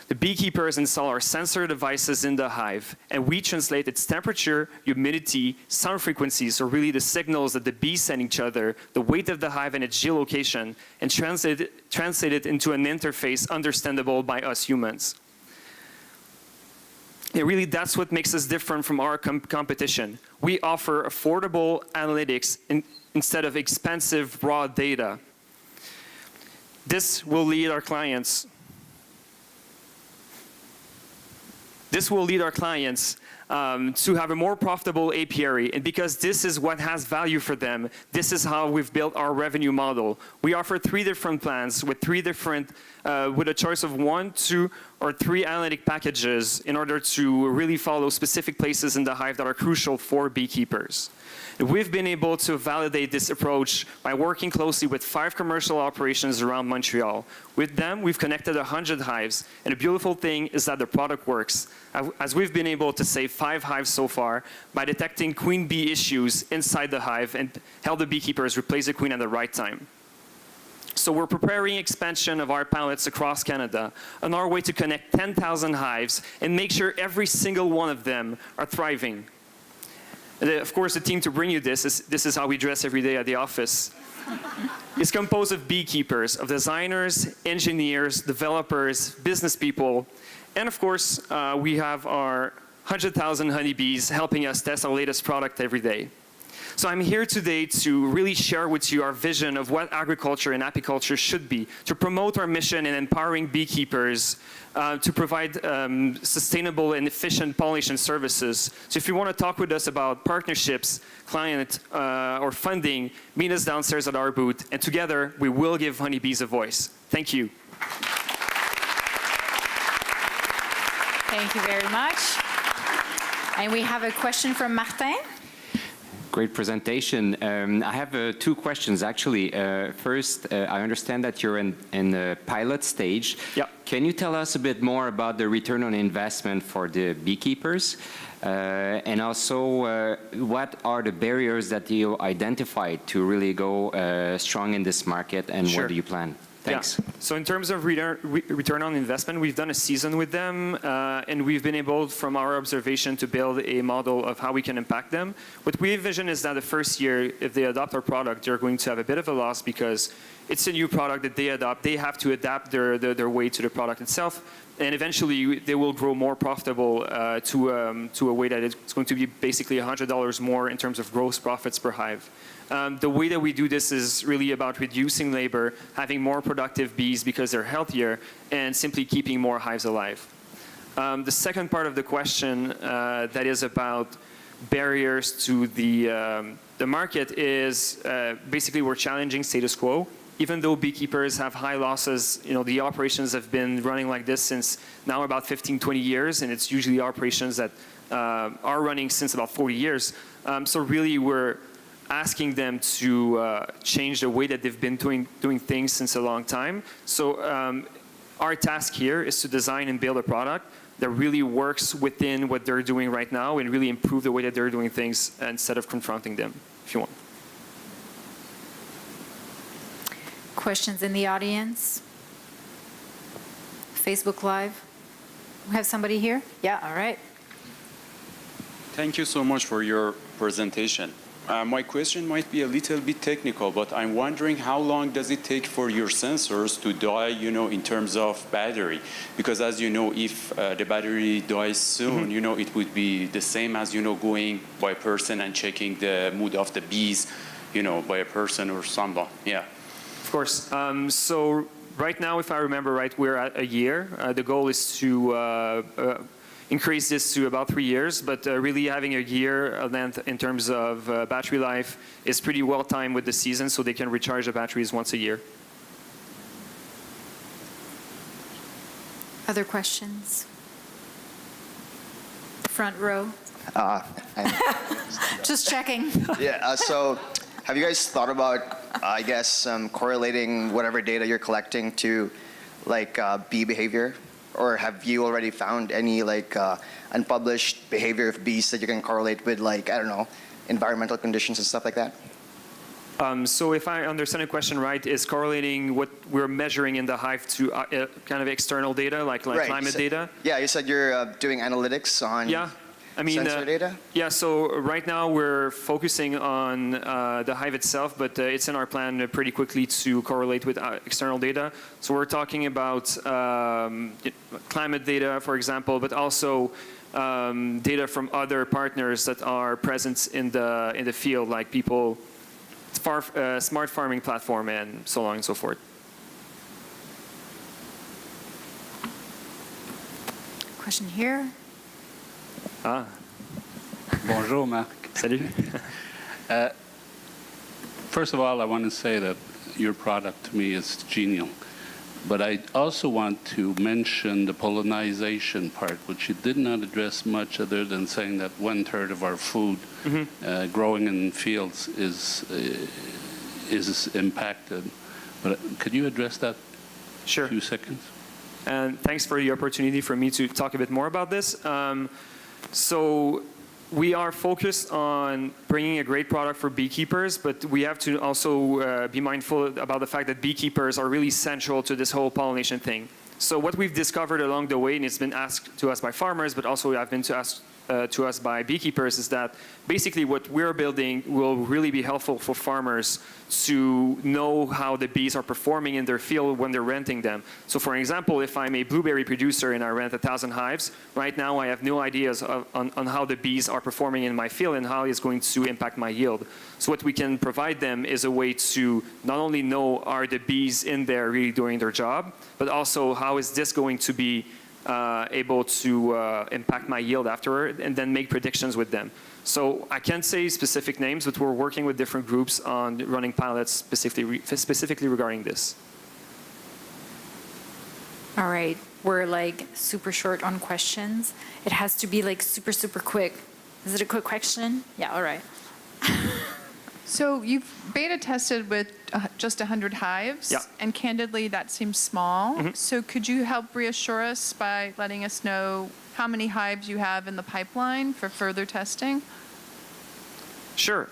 The beekeepers install our sensor devices in the hive, and we translate its temperature, humidity, sound frequencies, or really the signals that the bees send each other, the weight of the hive and its geolocation, and translate it into an interface understandable by us humans. And really, that's what makes us different from our competition. We offer affordable analytics instead of expensive raw data. This will lead our clients to have a more profitable apiary. And because this is what has value for them, this is how we've built our revenue model. We offer 3 different plans with with a choice of 1, 2, or 3 analytic packages in order to really follow specific places in the hive that are crucial for beekeepers. We've been able to validate this approach by working closely with 5 commercial operations around Montreal. With them, we've connected 100 hives, and the beautiful thing is that the product works, as we've been able to save 5 hives so far by detecting queen bee issues inside the hive and help the beekeepers replace the queen at the right time. So we're preparing expansion of our pilots across Canada on our way to connect 10,000 hives and make sure every single one of them are thriving. Of course, the team to bring you this is how we dress every day at the office. It's composed of beekeepers, of designers, engineers, developers, business people, and of course, we have our 100,000 honeybees helping us test our latest product every day. So I'm here today to really share with you our vision of what agriculture and apiculture should be, to promote our mission in empowering beekeepers to provide sustainable and efficient pollination services. So if you want to talk with us about partnerships, client, or funding, meet us downstairs at our booth, and together we will give honeybees a voice. Thank you. Thank you very much. And we have a question from Martin. Great presentation. I have 2 questions, actually. First, I understand that you're in the pilot stage. Yep. Can you tell us a bit more about the return on investment for the beekeepers? And also, what are the barriers that you identified to really go strong in this market, and Sure. what do you plan? Thanks. Yeah. So in terms of return on investment, we've done a season with them, and we've been able, from our observation, to build a model of how we can impact them. What we envision is that the first year, if they adopt our product, they're going to have a bit of a loss because it's a new product that they adopt. They have to adapt their way to the product itself, and eventually they will grow more profitable to a way that it's going to be basically $100 more in terms of gross profits per hive. The way that we do this is really about reducing labor, having more productive bees because they're healthier, and simply keeping more hives alive. The second part of the question that is about barriers to the market is basically we're challenging status quo. Even though beekeepers have high losses, the operations have been running like this since now about 15, 20 years, and it's usually operations that are running since about 40 years. So really we're asking them to change the way that they've been doing things since a long time. So our task here is to design and build a product that really works within what they're doing right now and really improve the way that they're doing things instead of confronting them, if you want. Questions in the audience? Facebook Live? We have somebody here? Yeah, all right. Thank you so much for your presentation. My question might be a little bit technical, but I'm wondering how long does it take for your sensors to die, in terms of battery? Because as you know, if the battery dies soon, it would be the same as, going by person and checking the mood of the bees, by a person or someone. Yeah. Of course. So right now, if I remember right, we're at a year. The goal is to increase this to about 3 years, but really having a year length in terms of battery life is pretty well timed with the season, so they can recharge the batteries once a year. Other questions? Front row. Just checking. Yeah, so have you guys thought about, I guess, correlating whatever data you're collecting to like bee behavior? Or have you already found any like unpublished behavior of bees that you can correlate with, like, I don't know, environmental conditions and stuff like that? So if I understand the question right, is correlating what we're measuring in the hive to kind of external data, like Right, climate data? Yeah, you said you're doing analytics on sensor data? Yeah, so right now we're focusing on the hive itself, but it's in our plan pretty quickly to correlate with external data. So we're talking about climate data, for example, but also data from other partners that are present in the field, like people, smart farming platform, and so on and so forth. Question here. Bonjour, Marc. Salut. First of all, I want to say that your product to me is genial. But I also want to mention the pollination part, which you did not address much other than saying that 1/3 of our food growing in fields is impacted. But could you address that? Sure. A few seconds? And thanks for the opportunity for me to talk a bit more about this. So we are focused on bringing a great product for beekeepers, but we have to also be mindful about the fact that beekeepers are really central to this whole pollination thing. So what we've discovered along the way, and it's been asked to us by farmers, but also have been asked to us by beekeepers, is that basically what we're building will really be helpful for farmers to know how the bees are performing in their field when they're renting them. So for example, if I'm a blueberry producer and I rent 1,000 hives, right now I have no ideas on how the bees are performing in my field and how it's going to impact my yield. So what we can provide them is a way to not only know are the bees in there really doing their job, but also how is this going to be able to impact my yield afterward, and then make predictions with them. So I can't say specific names, but we're working with different groups on running pilots specifically regarding this. All right, we're like super short on questions. It has to be like super, super quick. Is it a quick question? Yeah, all right. So you've beta tested with just 100 hives, yeah. And candidly, that seems small. So could you help reassure us by letting us know how many hives you have in the pipeline for further testing? Sure.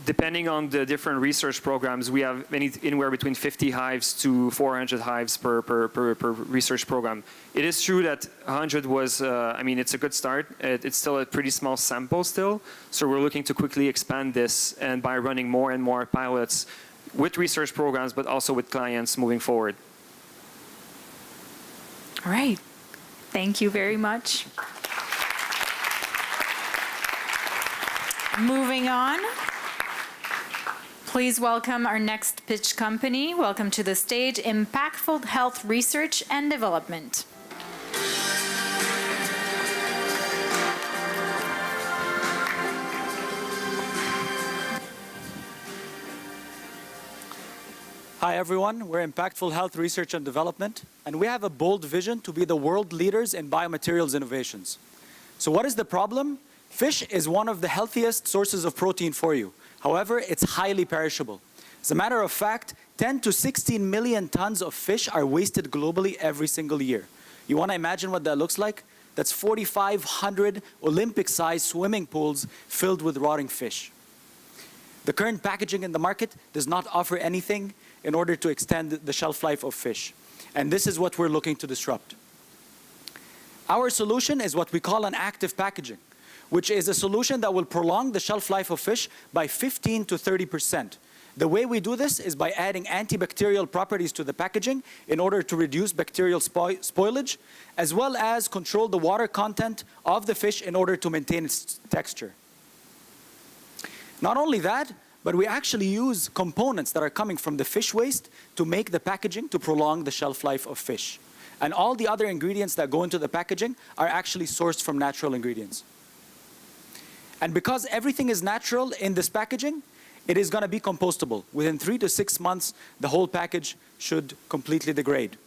Depending on the different research programs, we have anywhere between 50 hives to 400 hives per research program. It is true that 100 was, I mean, it's a good start. It's still a pretty small sample still. So we're looking to quickly expand this, and by running more and more pilots with research programs, but also with clients moving forward. All right. Thank you very much. Moving on. Please welcome our next pitch company. Welcome to the stage, Impactful Health Research and Development. Hi everyone, we're Impactful Health Research and Development, and we have a bold vision to be the world leaders in biomaterials innovations. So what is the problem? Fish is one of the healthiest sources of protein for you. However, it's highly perishable. As a matter of fact, 10 to 16 million tons of fish are wasted globally every single year. You want to imagine what that looks like? That's 4,500 Olympic-sized swimming pools filled with rotting fish. The current packaging in the market does not offer anything in order to extend the shelf life of fish. And this is what we're looking to disrupt. Our solution is what we call an active packaging, which is a solution that will prolong the shelf life of fish by 15 to 30%. The way we do this is by adding antibacterial properties to the packaging in order to reduce bacterial spoilage, as well as control the water content of the fish in order to maintain its texture. Not only that, but we actually use components that are coming from the fish waste to make the packaging to prolong the shelf life of fish. And all the other ingredients that go into the packaging are actually sourced from natural ingredients. And because everything is natural in this packaging, it is going to be compostable. Within 3 to 6 months, the whole package should completely degrade.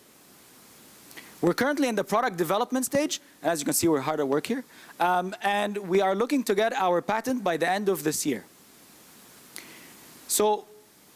We're currently in the product development stage. As you can see, we're hard at work here. And we are looking to get our patent by the end of this year. So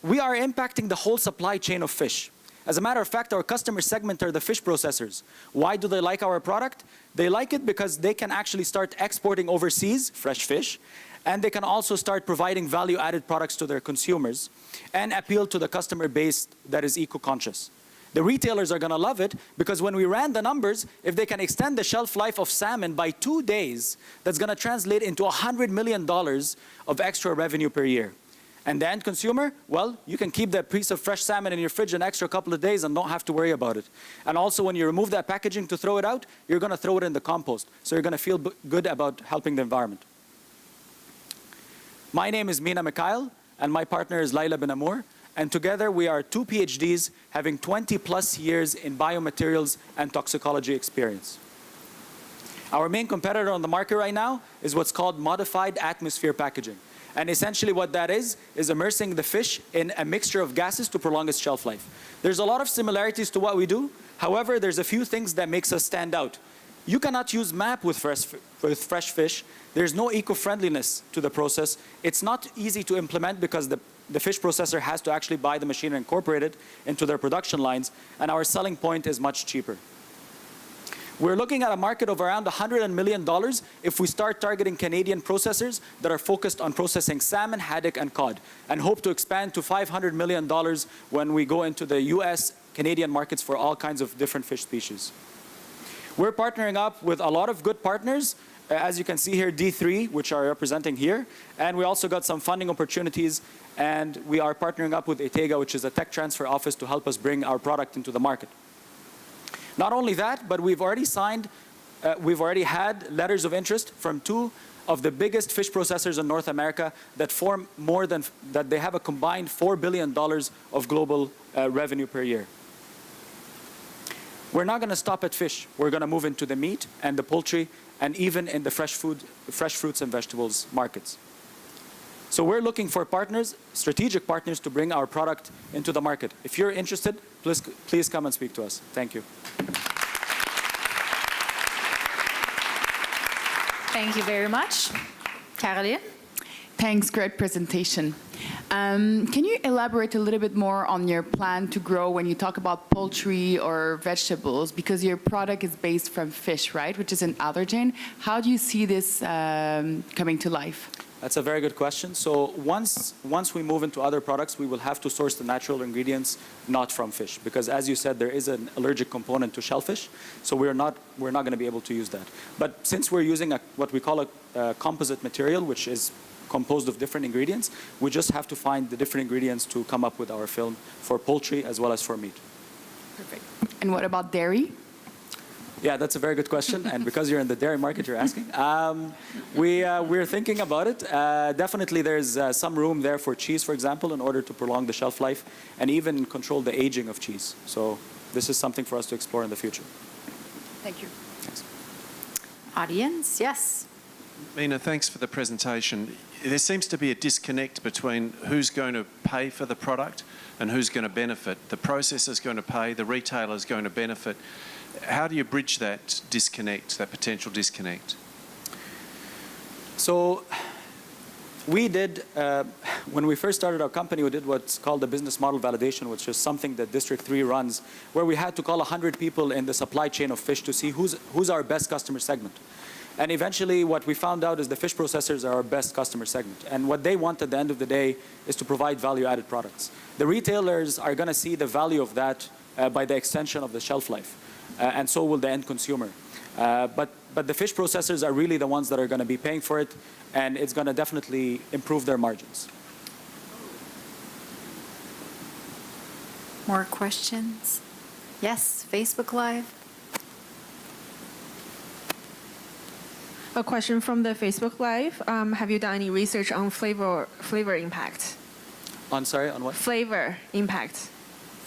we are impacting the whole supply chain of fish. As a matter of fact, our customer segment are the fish processors. Why do they like our product? They like it because they can actually start exporting overseas fresh fish, and they can also start providing value-added products to their consumers and appeal to the customer base that is eco-conscious. The retailers are going to love it because when we ran the numbers, if they can extend the shelf life of salmon by 2 days, that's going to translate into $100 million of extra revenue per year. And the end consumer, well, you can keep that piece of fresh salmon in your fridge an extra couple of days and don't have to worry about it. And also when you remove that packaging to throw it out, you're going to throw it in the compost. So you're going to feel good about helping the environment. My name is Mina Mikhail, and my partner is Laila Ben Amour. And together we are 2 PhDs having 20+ years in biomaterials and toxicology experience. Our main competitor on the market right now is what's called modified atmosphere packaging. And essentially what that is immersing the fish in a mixture of gases to prolong its shelf life. There's a lot of similarities to what we do. However, there's a few things that makes us stand out. You cannot use MAP with fresh fish. There's no eco-friendliness to the process. It's not easy to implement because the fish processor has to actually buy the machine and incorporate it into their production lines, and our selling point is much cheaper. We're looking at a market of around $100 million if we start targeting Canadian processors that are focused on processing salmon, haddock, and cod, and hope to expand to $500 million when we go into the US, Canadian markets for all kinds of different fish species. We're partnering up with a lot of good partners. As you can see here, D3, which are representing here. And we also got some funding opportunities. And we are partnering up with Etega, which is a tech transfer office, to help us bring our product into the market. Not only that, but we've already had letters of interest from 2 of the biggest fish processors in North America that they have a combined $4 billion of global revenue per year. We're not going to stop at fish. We're going to move into the meat and the poultry and even in the fresh fruits and vegetables markets. So we're looking for partners, strategic partners, to bring our product into the market. If you're interested, please come and speak to us. Thank you. Thank you very much. Caroline? Thanks, great presentation. Can you elaborate a little bit more on your plan to grow when you talk about poultry or vegetables? Because your product is based from fish, right? Which is an allergen. How do you see this coming to life? That's a very good question. So once we move into other products, we will have to source the natural ingredients not from fish, because as you said, there is an allergic component to shellfish. So we're not going to be able to use that. But since we're using what we call a composite material, which is composed of different ingredients, we just have to find the different ingredients to come up with our film for poultry as well as for meat. Perfect. And what about dairy? Yeah, that's a very good question. And because you're in the dairy market, you're asking. We're thinking about it. Definitely there's some room there for cheese, for example, in order to prolong the shelf life and even control the aging of cheese. So this is something for us to explore in the future. Thank you. Thanks. Audience, yes. Mina, thanks for the presentation. There seems to be a disconnect between who's going to pay for the product and who's going to benefit. The processor's going to pay, the retailer's going to benefit. How do you bridge that disconnect, that potential disconnect? So we did, when we first started our company, we did what's called the business model validation, which is something that District 3 runs, where we had to call 100 people in the supply chain of fish to see who's our best customer segment. And eventually what we found out is the fish processors are our best customer segment. And what they want at the end of the day is to provide value-added products. The retailers are going to see the value of that by the extension of the shelf life. And so will the end consumer. But the fish processors are really the ones that are going to be paying for it, and it's going to definitely improve their margins. More questions? Yes, Facebook Live. A question from the Facebook Live. Have you done any research on flavor impact? On what? Flavor impact.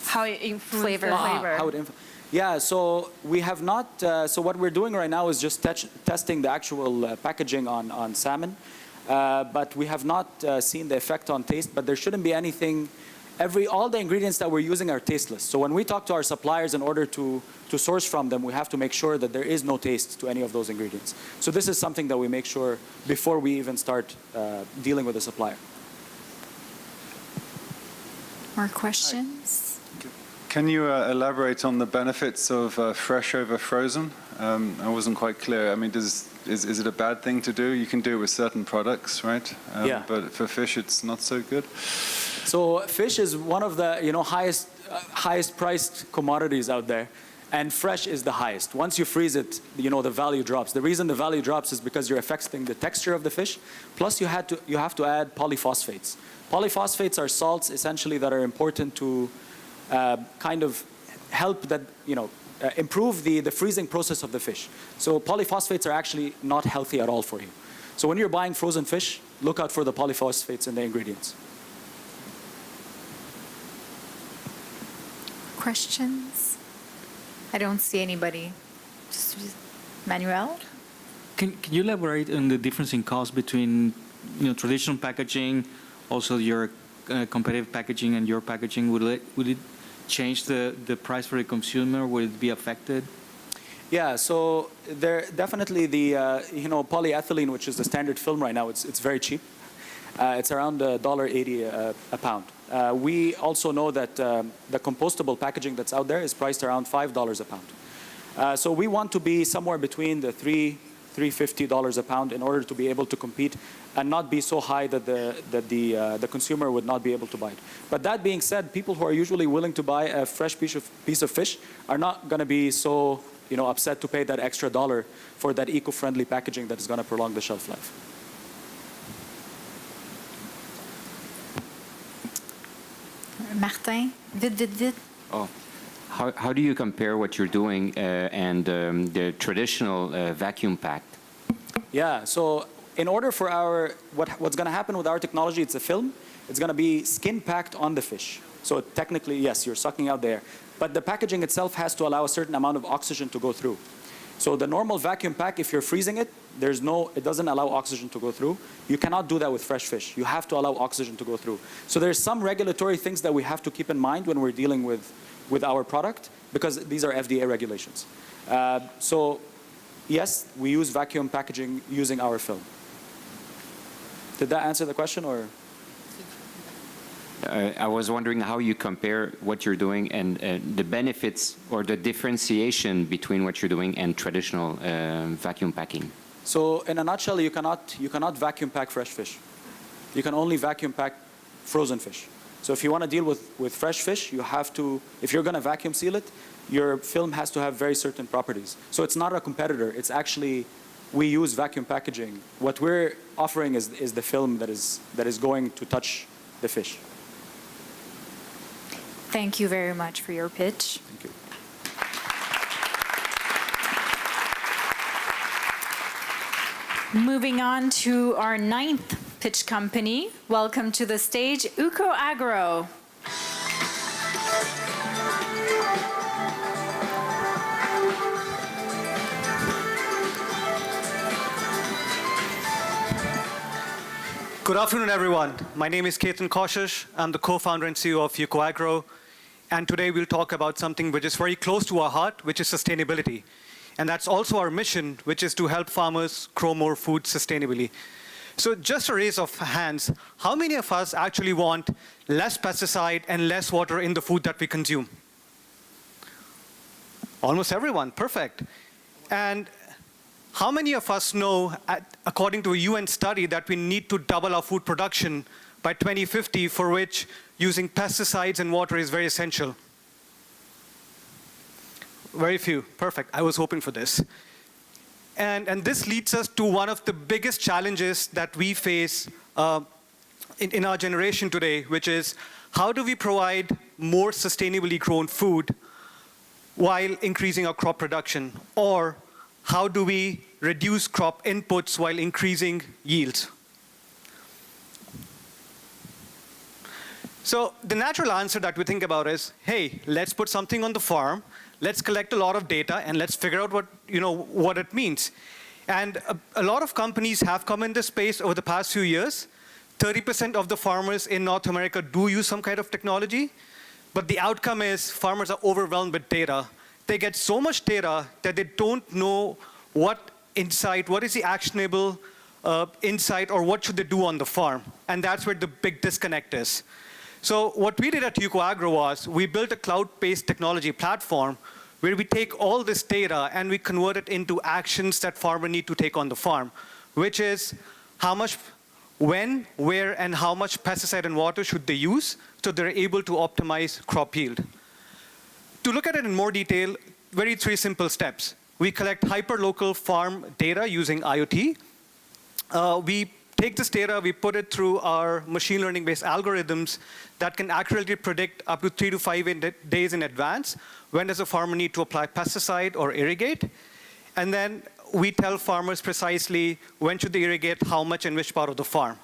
How it influences flavor. How it Yeah, so we have not, so what we're doing right now is just testing the actual packaging on salmon, but we have not seen the effect on taste, but there shouldn't be anything, all the ingredients that we're using are tasteless. So when we talk to our suppliers in order to source from them, we have to make sure that there is no taste to any of those ingredients. So this is something that we make sure before we even start dealing with the supplier. More questions? Can you elaborate on the benefits of fresh over frozen? I wasn't quite clear. I mean, is it a bad thing to do? You can do it with certain products, right? Yeah. But for fish, it's not so good. So fish is one of the highest priced commodities out there, and fresh is the highest. Once you freeze it, the value drops. The reason the value drops is because you're affecting the texture of the fish. Plus, you have to add polyphosphates. Polyphosphates are salts essentially that are important to kind of help that, improve the freezing process of the fish. So polyphosphates are actually not healthy at all for you. So when you're buying frozen fish, look out for the polyphosphates in the ingredients. Questions? I don't see anybody. Manuel? Can you elaborate on the difference in cost between traditional packaging, also your competitive packaging and your packaging? Would it change the price for the consumer? Would it be affected? Yeah, so there definitely the polyethylene, which is the standard film right now, it's very cheap. It's around $1.80 a pound. We also know that the compostable packaging that's out there is priced around $5 a pound. So we want to be somewhere between the $3.50 a pound in order to be able to compete and not be so high that the consumer would not be able to buy it. But that being said, people who are usually willing to buy a fresh piece of fish are not going to be so upset to pay that extra $1 for that eco-friendly packaging that is going to prolong the shelf life. Martin, vite. Oh. How do you compare what you're doing and the traditional vacuum packed? Yeah, so in order for what's going to happen with our technology, it's a film. It's going to be skin packed on the fish. So technically, yes, you're sucking out the air. But the packaging itself has to allow a certain amount of oxygen to go through. So the normal vacuum pack, if you're freezing it, it doesn't allow oxygen to go through. You cannot do that with fresh fish. You have to allow oxygen to go through. So there's some regulatory things that we have to keep in mind when we're dealing with our product, because these are FDA regulations. So yes, we use vacuum packaging using our film. Did that answer the question, or? I was wondering how you compare what you're doing and the benefits or the differentiation between what you're doing and traditional vacuum packing. So in a nutshell, you cannot vacuum pack fresh fish. You can only vacuum pack frozen fish. So if you want to deal with fresh fish, you have to, if you're going to vacuum seal it, your film has to have very certain properties. So it's not a competitor. It's actually, we use vacuum packaging. What we're offering is the film that is going to touch the fish. Thank you very much for your pitch. Thank you. Moving on to our 9th pitch company. Welcome to the stage, Ukko Agro. Good afternoon, everyone. My name is Ketan Kaushik. I'm the co-founder and CEO of Ukko Agro. And today we'll talk about something which is very close to our heart, which is sustainability. And that's also our mission, which is to help farmers grow more food sustainably. So just a raise of hands, how many of us actually want less pesticide and less water in the food that we consume? Almost everyone, perfect. And how many of us know, according to a UN study, that we need to double our food production by 2050, for which using pesticides and water is very essential? Very few, perfect. I was hoping for this. And this leads us to one of the biggest challenges that we face in our generation today, which is how do we provide more sustainably grown food while increasing our crop production? Or how do we reduce crop inputs while increasing yields? So the natural answer that we think about is, hey, let's put something on the farm let's collect a lot of data and let's figure out what it means. And a lot of companies have come in this space over the past few years. 30% of the farmers in North America do use some kind of technology, but the outcome is farmers are overwhelmed with data. They get so much data that they don't know what is the actionable insight, or what should they do on the farm. And that's where the big disconnect is. So what we did at Ukko Agro was we built a cloud-based technology platform where we take all this data and we convert it into actions that farmers need to take on the farm, which is how much, when, where, and how much pesticide and water should they use so they're able to optimize crop yield. To look at it in more detail, three simple steps. We collect hyperlocal farm data using IoT. We take this data, we put it through our machine learning-based algorithms that can accurately predict up to 3 to 5 days in advance when does a farmer need to apply pesticide or irrigate. And then we tell farmers precisely when should they irrigate, how much, and which part of the farm.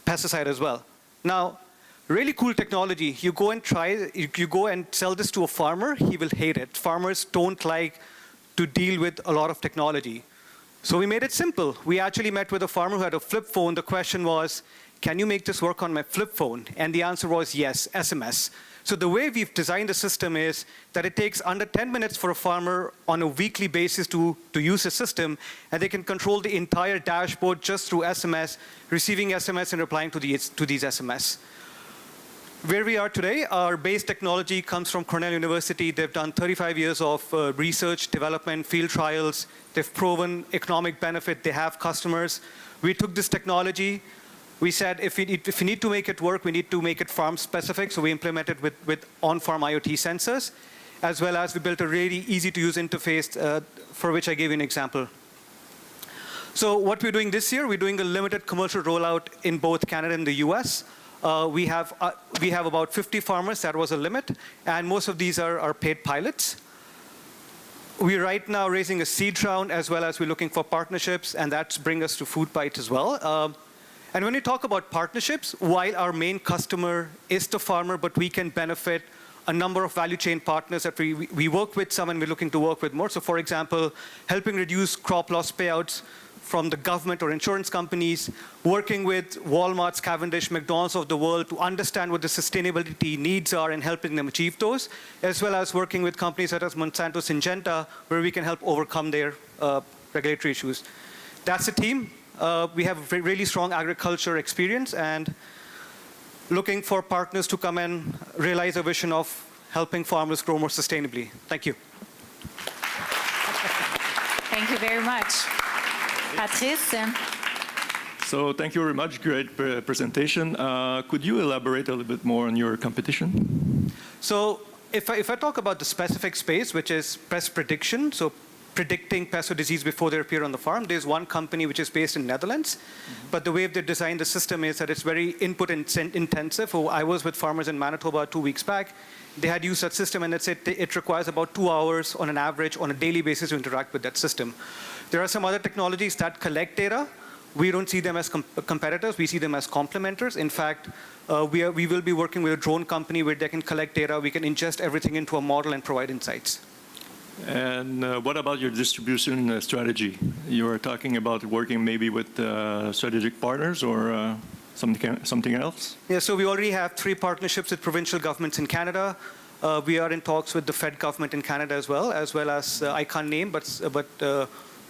Pesticide as well. Now, really cool technology. You go and sell this to a farmer, he will hate it. Farmers don't like to deal with a lot of technology. So we made it simple. We actually met with a farmer who had a flip phone. The question was, can you make this work on my flip phone? And the answer was yes, SMS. So the way we've designed the system is that it takes under 10 minutes for a farmer on a weekly basis to use the system, and they can control the entire dashboard just through SMS, receiving SMS and replying to these SMS. Where we are today, our base technology comes from Cornell University. They've done 35 years of research, development, field trials. They've proven economic benefit. They have customers. We took this technology. We said if we need to make it work, we need to make it farm-specific. So we implemented with on-farm IoT sensors, as well as we built a really easy-to-use interface for which I gave you an example. So what we're doing this year, we're doing a limited commercial rollout in both Canada and the US. We have about 50 farmers. That was a limit. And most of these are paid pilots. We're right now raising a seed round, as well as we're looking for partnerships, and that's bring us to FoodBytes as well. And when we talk about partnerships, while our main customer is the farmer, but we can benefit a number of value chain partners that we work with some and we're looking to work with more. So for example, helping reduce crop loss payouts from the government or insurance companies, working with Walmart, Cavendish, McDonald's of the world to understand what the sustainability needs are and helping them achieve those, as well as working with companies such as Monsanto, Syngenta, where we can help overcome their regulatory issues. That's the team. We have a really strong agriculture experience and looking for partners to come and realize a vision of helping farmers grow more sustainably. Thank you. Thank you very much. Patrice? So thank you very much. Great presentation. Could you elaborate a little bit more on your competition? So if I talk about the specific space, which is pest prediction, so predicting pests or disease before they appear on the farm, there's one company which is based in Netherlands. But the way they designed the system is that it's very input intensive. I was with farmers in Manitoba 2 weeks back. They had used that system, and it requires about 2 hours on an average on a daily basis to interact with that system. There are some other technologies that collect data. We don't see them as competitors. We see them as complementers. In fact, we will be working with a drone company where they can collect data. We can ingest everything into a model and provide insights. And what about your distribution strategy? You were talking about working maybe with strategic partners or something else? Yeah, so we already have 3 partnerships with provincial governments in Canada. We are in talks with the Fed government in Canada as well as I can't name, but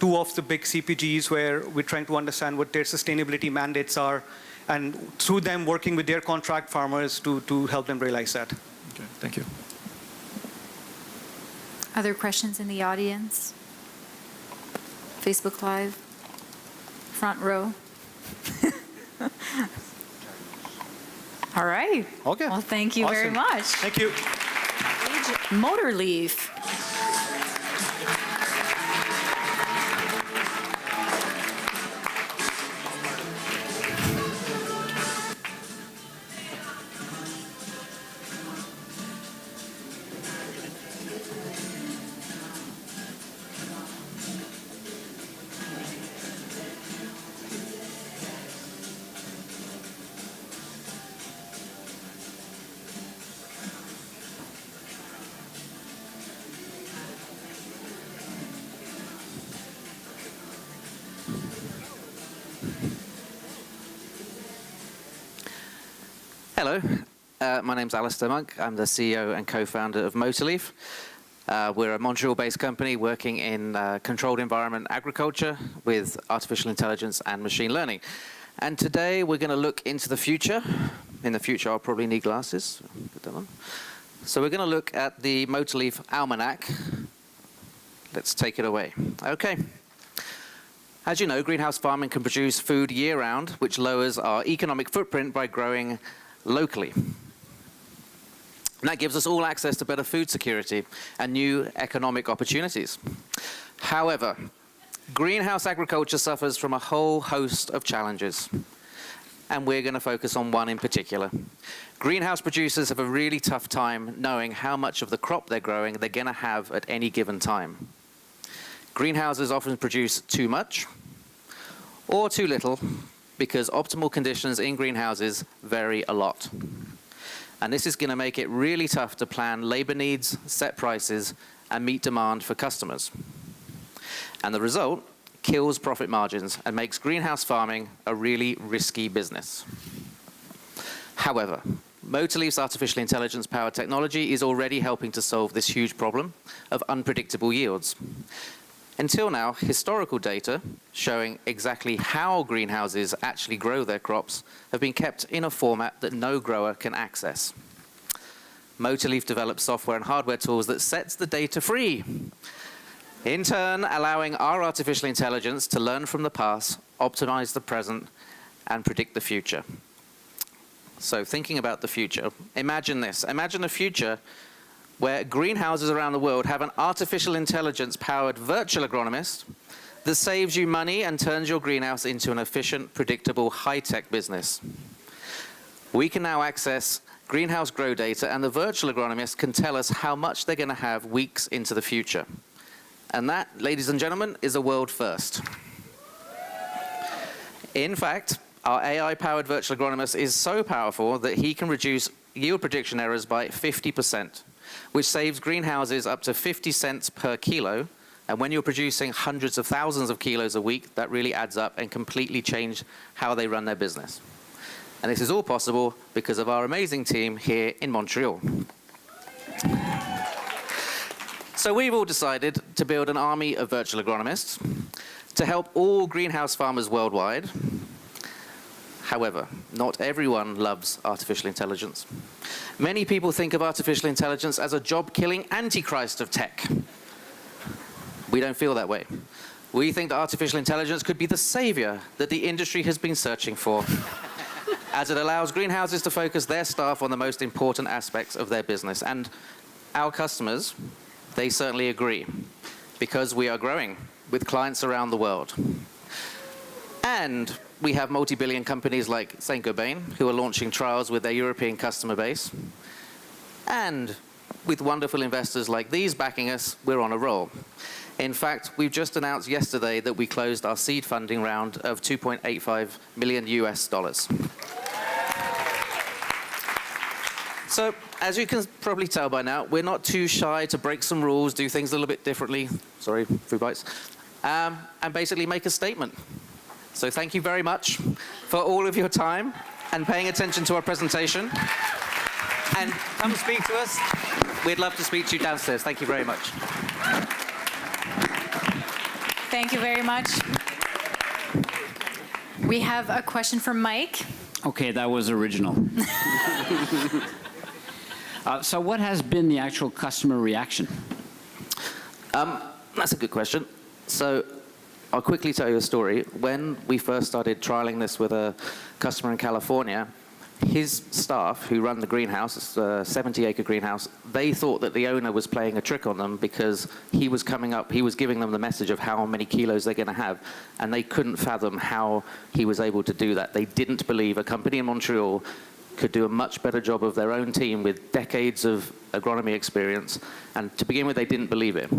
2 of the big CPGs where we're trying to understand what their sustainability mandates are, and through them working with their contract farmers to help them realize that. Okay, thank you. Other questions in the audience? Facebook Live? Front row? All right. Okay. Well, thank you very Awesome. much. Thank you. Motorleaf. Hello, my name's Alistair Monk. I'm the CEO and co-founder of Motorleaf. We're a Montreal-based company working in controlled environment agriculture with artificial intelligence and machine learning. And today we're going to look into the future. In the future, I'll probably need glasses. Put that on. So we're going to look at the Motorleaf Almanac. Let's take it away. Okay. As you know, greenhouse farming can produce food year-round, which lowers our economic footprint by growing locally. And that gives us all access to better food security and new economic opportunities. However, greenhouse agriculture suffers from a whole host of challenges, and we're going to focus on one in particular. Greenhouse producers have a really tough time knowing how much of the crop they're growing they're going to have at any given time. Greenhouses often produce too much or too little because optimal conditions in greenhouses vary a lot. And this is going to make it really tough to plan labor needs, set prices, and meet demand for customers. And the result kills profit margins and makes greenhouse farming a really risky business. However, Motorleaf's artificial intelligence-powered technology is already helping to solve this huge problem of unpredictable yields. Until now, historical data showing exactly how greenhouses actually grow their crops have been kept in a format that no grower can access. Motorleaf develops software and hardware tools that sets the data free, in turn allowing our artificial intelligence to learn from the past, optimize the present, and predict the future. So thinking about the future, imagine this. Imagine a future where greenhouses around the world have an artificial intelligence-powered virtual agronomist that saves you money and turns your greenhouse into an efficient, predictable, high-tech business. We can now access greenhouse grow data, and the virtual agronomist can tell us how much they're going to have weeks into the future. And that, ladies and gentlemen, is a world first. In fact, our AI-powered virtual agronomist is so powerful that he can reduce yield prediction errors by 50%. Which saves greenhouses up to 50 cents per kilo. And when you're producing hundreds of thousands of kilos a week, that really adds up and completely change how they run their business. And this is all possible because of our amazing team here in Montreal. So we've all decided to build an army of virtual agronomists to help all greenhouse farmers worldwide. However, not everyone loves artificial intelligence. Many people think of artificial intelligence as a job-killing antichrist of tech. We don't feel that way. We think that artificial intelligence could be the savior that the industry has been searching for, as it allows greenhouses to focus their staff on the most important aspects of their business. And our customers, they certainly agree, because we are growing with clients around the world. And we have multi-billion companies like Saint-Gobain who are launching trials with their European customer base. And with wonderful investors like these backing us, we're on a roll. In fact, we've just announced yesterday that we closed our seed funding round of $2.85 million US. So, as you can probably tell by now, we're not too shy to break some rules, do things a little bit differently, sorry, FoodBytes, and basically make a statement. So thank you very much for all of your time and paying attention to our presentation. And come speak to us. We'd love to speak to you downstairs. Thank you very much. Thank you very much. We have a question from Mike. Okay, that was original. So what has been the actual customer reaction? That's a good question. So I'll quickly tell you a story. When we first started trialing this with a customer in California, his staff, who run the greenhouse, it's a 70-acre greenhouse, they thought that the owner was playing a trick on them because he was giving them the message of how many kilos they're going to have, and they couldn't fathom how he was able to do that. They didn't believe a company in Montreal could do a much better job of their own team with decades of agronomy experience, and to begin with, they didn't believe it.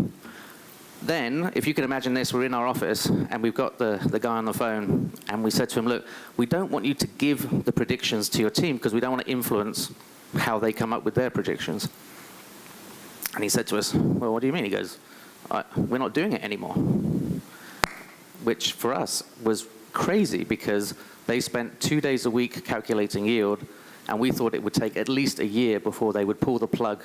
Then, if you can imagine this, we're in our office, and we've got the guy on the phone, and we said to him, look, we don't want you to give the predictions to your team because we don't want to influence how they come up with their predictions. And he said to us, well, what do you mean? He goes, we're not doing it anymore. Which, for us, was crazy because they spent 2 days a week calculating yield, And we thought it would take at least a year before they would pull the plug,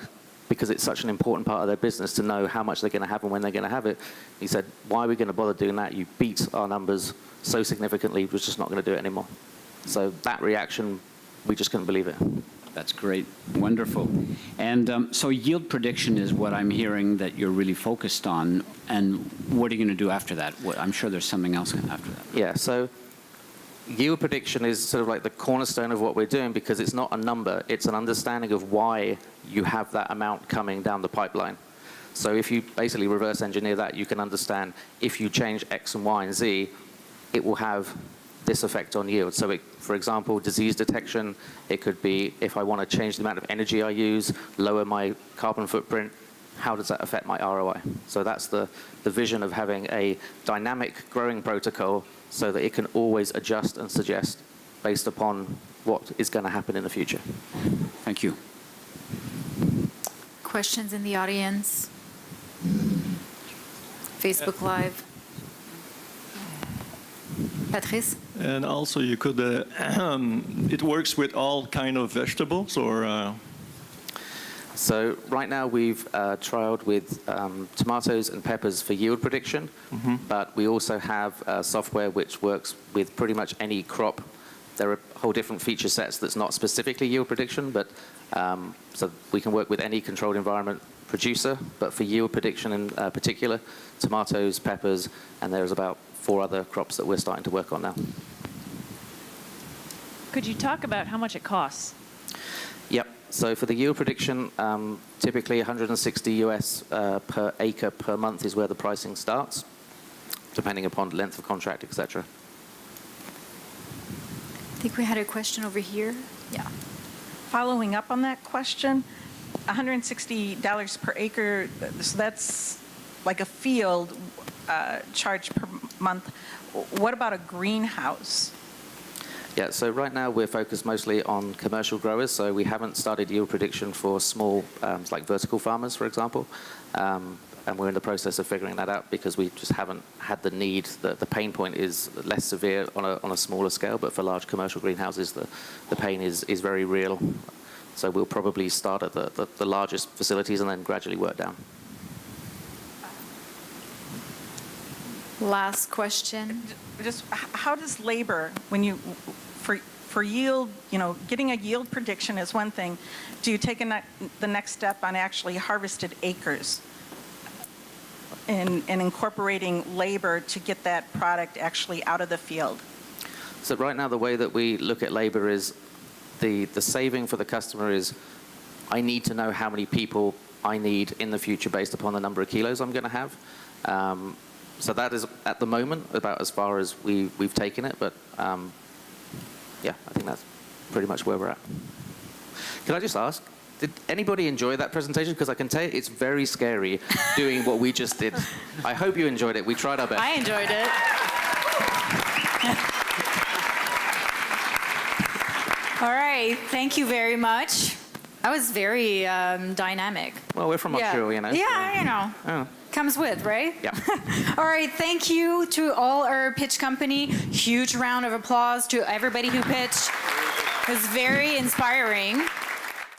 because it's such an important part of their business to know how much they're going to have and when they're going to have it. He said, why are we going to bother doing that? You beat our numbers so significantly, we're just not going to do it anymore. So that reaction, we just couldn't believe it. That's great. Wonderful. And so yield prediction is what I'm hearing that you're really focused on. And what are you going to do after that? I'm sure there's something else after that. Yeah, so yield prediction is sort of like the cornerstone of what we're doing, because it's not a number, it's an understanding of why you have that amount coming down the pipeline. So if you basically reverse engineer that, you can understand if you change X and Y and Z, it will have this effect on yield. So it, for example, disease detection, it could be if I want to change the amount of energy I use, lower my carbon footprint, how does that affect my ROI? So that's the vision of having a dynamic growing protocol so that it can always adjust and suggest based upon what is going to happen in the future. Thank you. Questions in the audience? Facebook Live. Patrice? And also you could, it works with all kind of vegetables, or? So right now we've trialed with tomatoes and peppers for yield prediction, but we also have software which works with pretty much any crop. There are whole different feature sets that's not specifically yield prediction, but so we can work with any controlled environment producer, but for yield prediction in particular, tomatoes, peppers, and there's about 4 other crops that we're starting to work on now. Could you talk about how much it costs? Yep. So for the yield prediction, typically 160 US per acre per month is where the pricing starts, depending upon length of contract, etc. I think we had a question over here. Yeah. Following up on that question, $160 per acre, so that's like a field charge per month. What about a greenhouse? Yeah, so right now we're focused mostly on commercial growers, so we haven't started yield prediction for small, like vertical farmers, for example. And we're in the process of figuring that out because we just haven't had the need. The pain point is less severe on a smaller scale, but for large commercial greenhouses, the pain is very real. So we'll probably start at the largest facilities and then gradually work down. Last question. Just how does labor, when you, for yield, you know, getting a yield prediction is one thing. Do you take the next step on actually harvested acres and incorporating labor to get that product actually out of the field? So right now the way that we look at labor is the saving for the customer is I need to know how many people I need in the future based upon the number of kilos I'm going to have. So that is, at the moment, about as far as we've taken it. But, yeah, I think that's pretty much where we're at. Can I just ask, did anybody enjoy that presentation? Because I can tell you it's very scary doing what we just did. I hope you enjoyed it. We tried our best. I enjoyed it. All right. Thank you very much. That was very dynamic. Well, we're from Montreal, you know. Yeah, so. you know. Oh. Comes with, right? Yeah. All right, thank you to all our pitch company. Huge round of applause to everybody who pitched. It was very inspiring.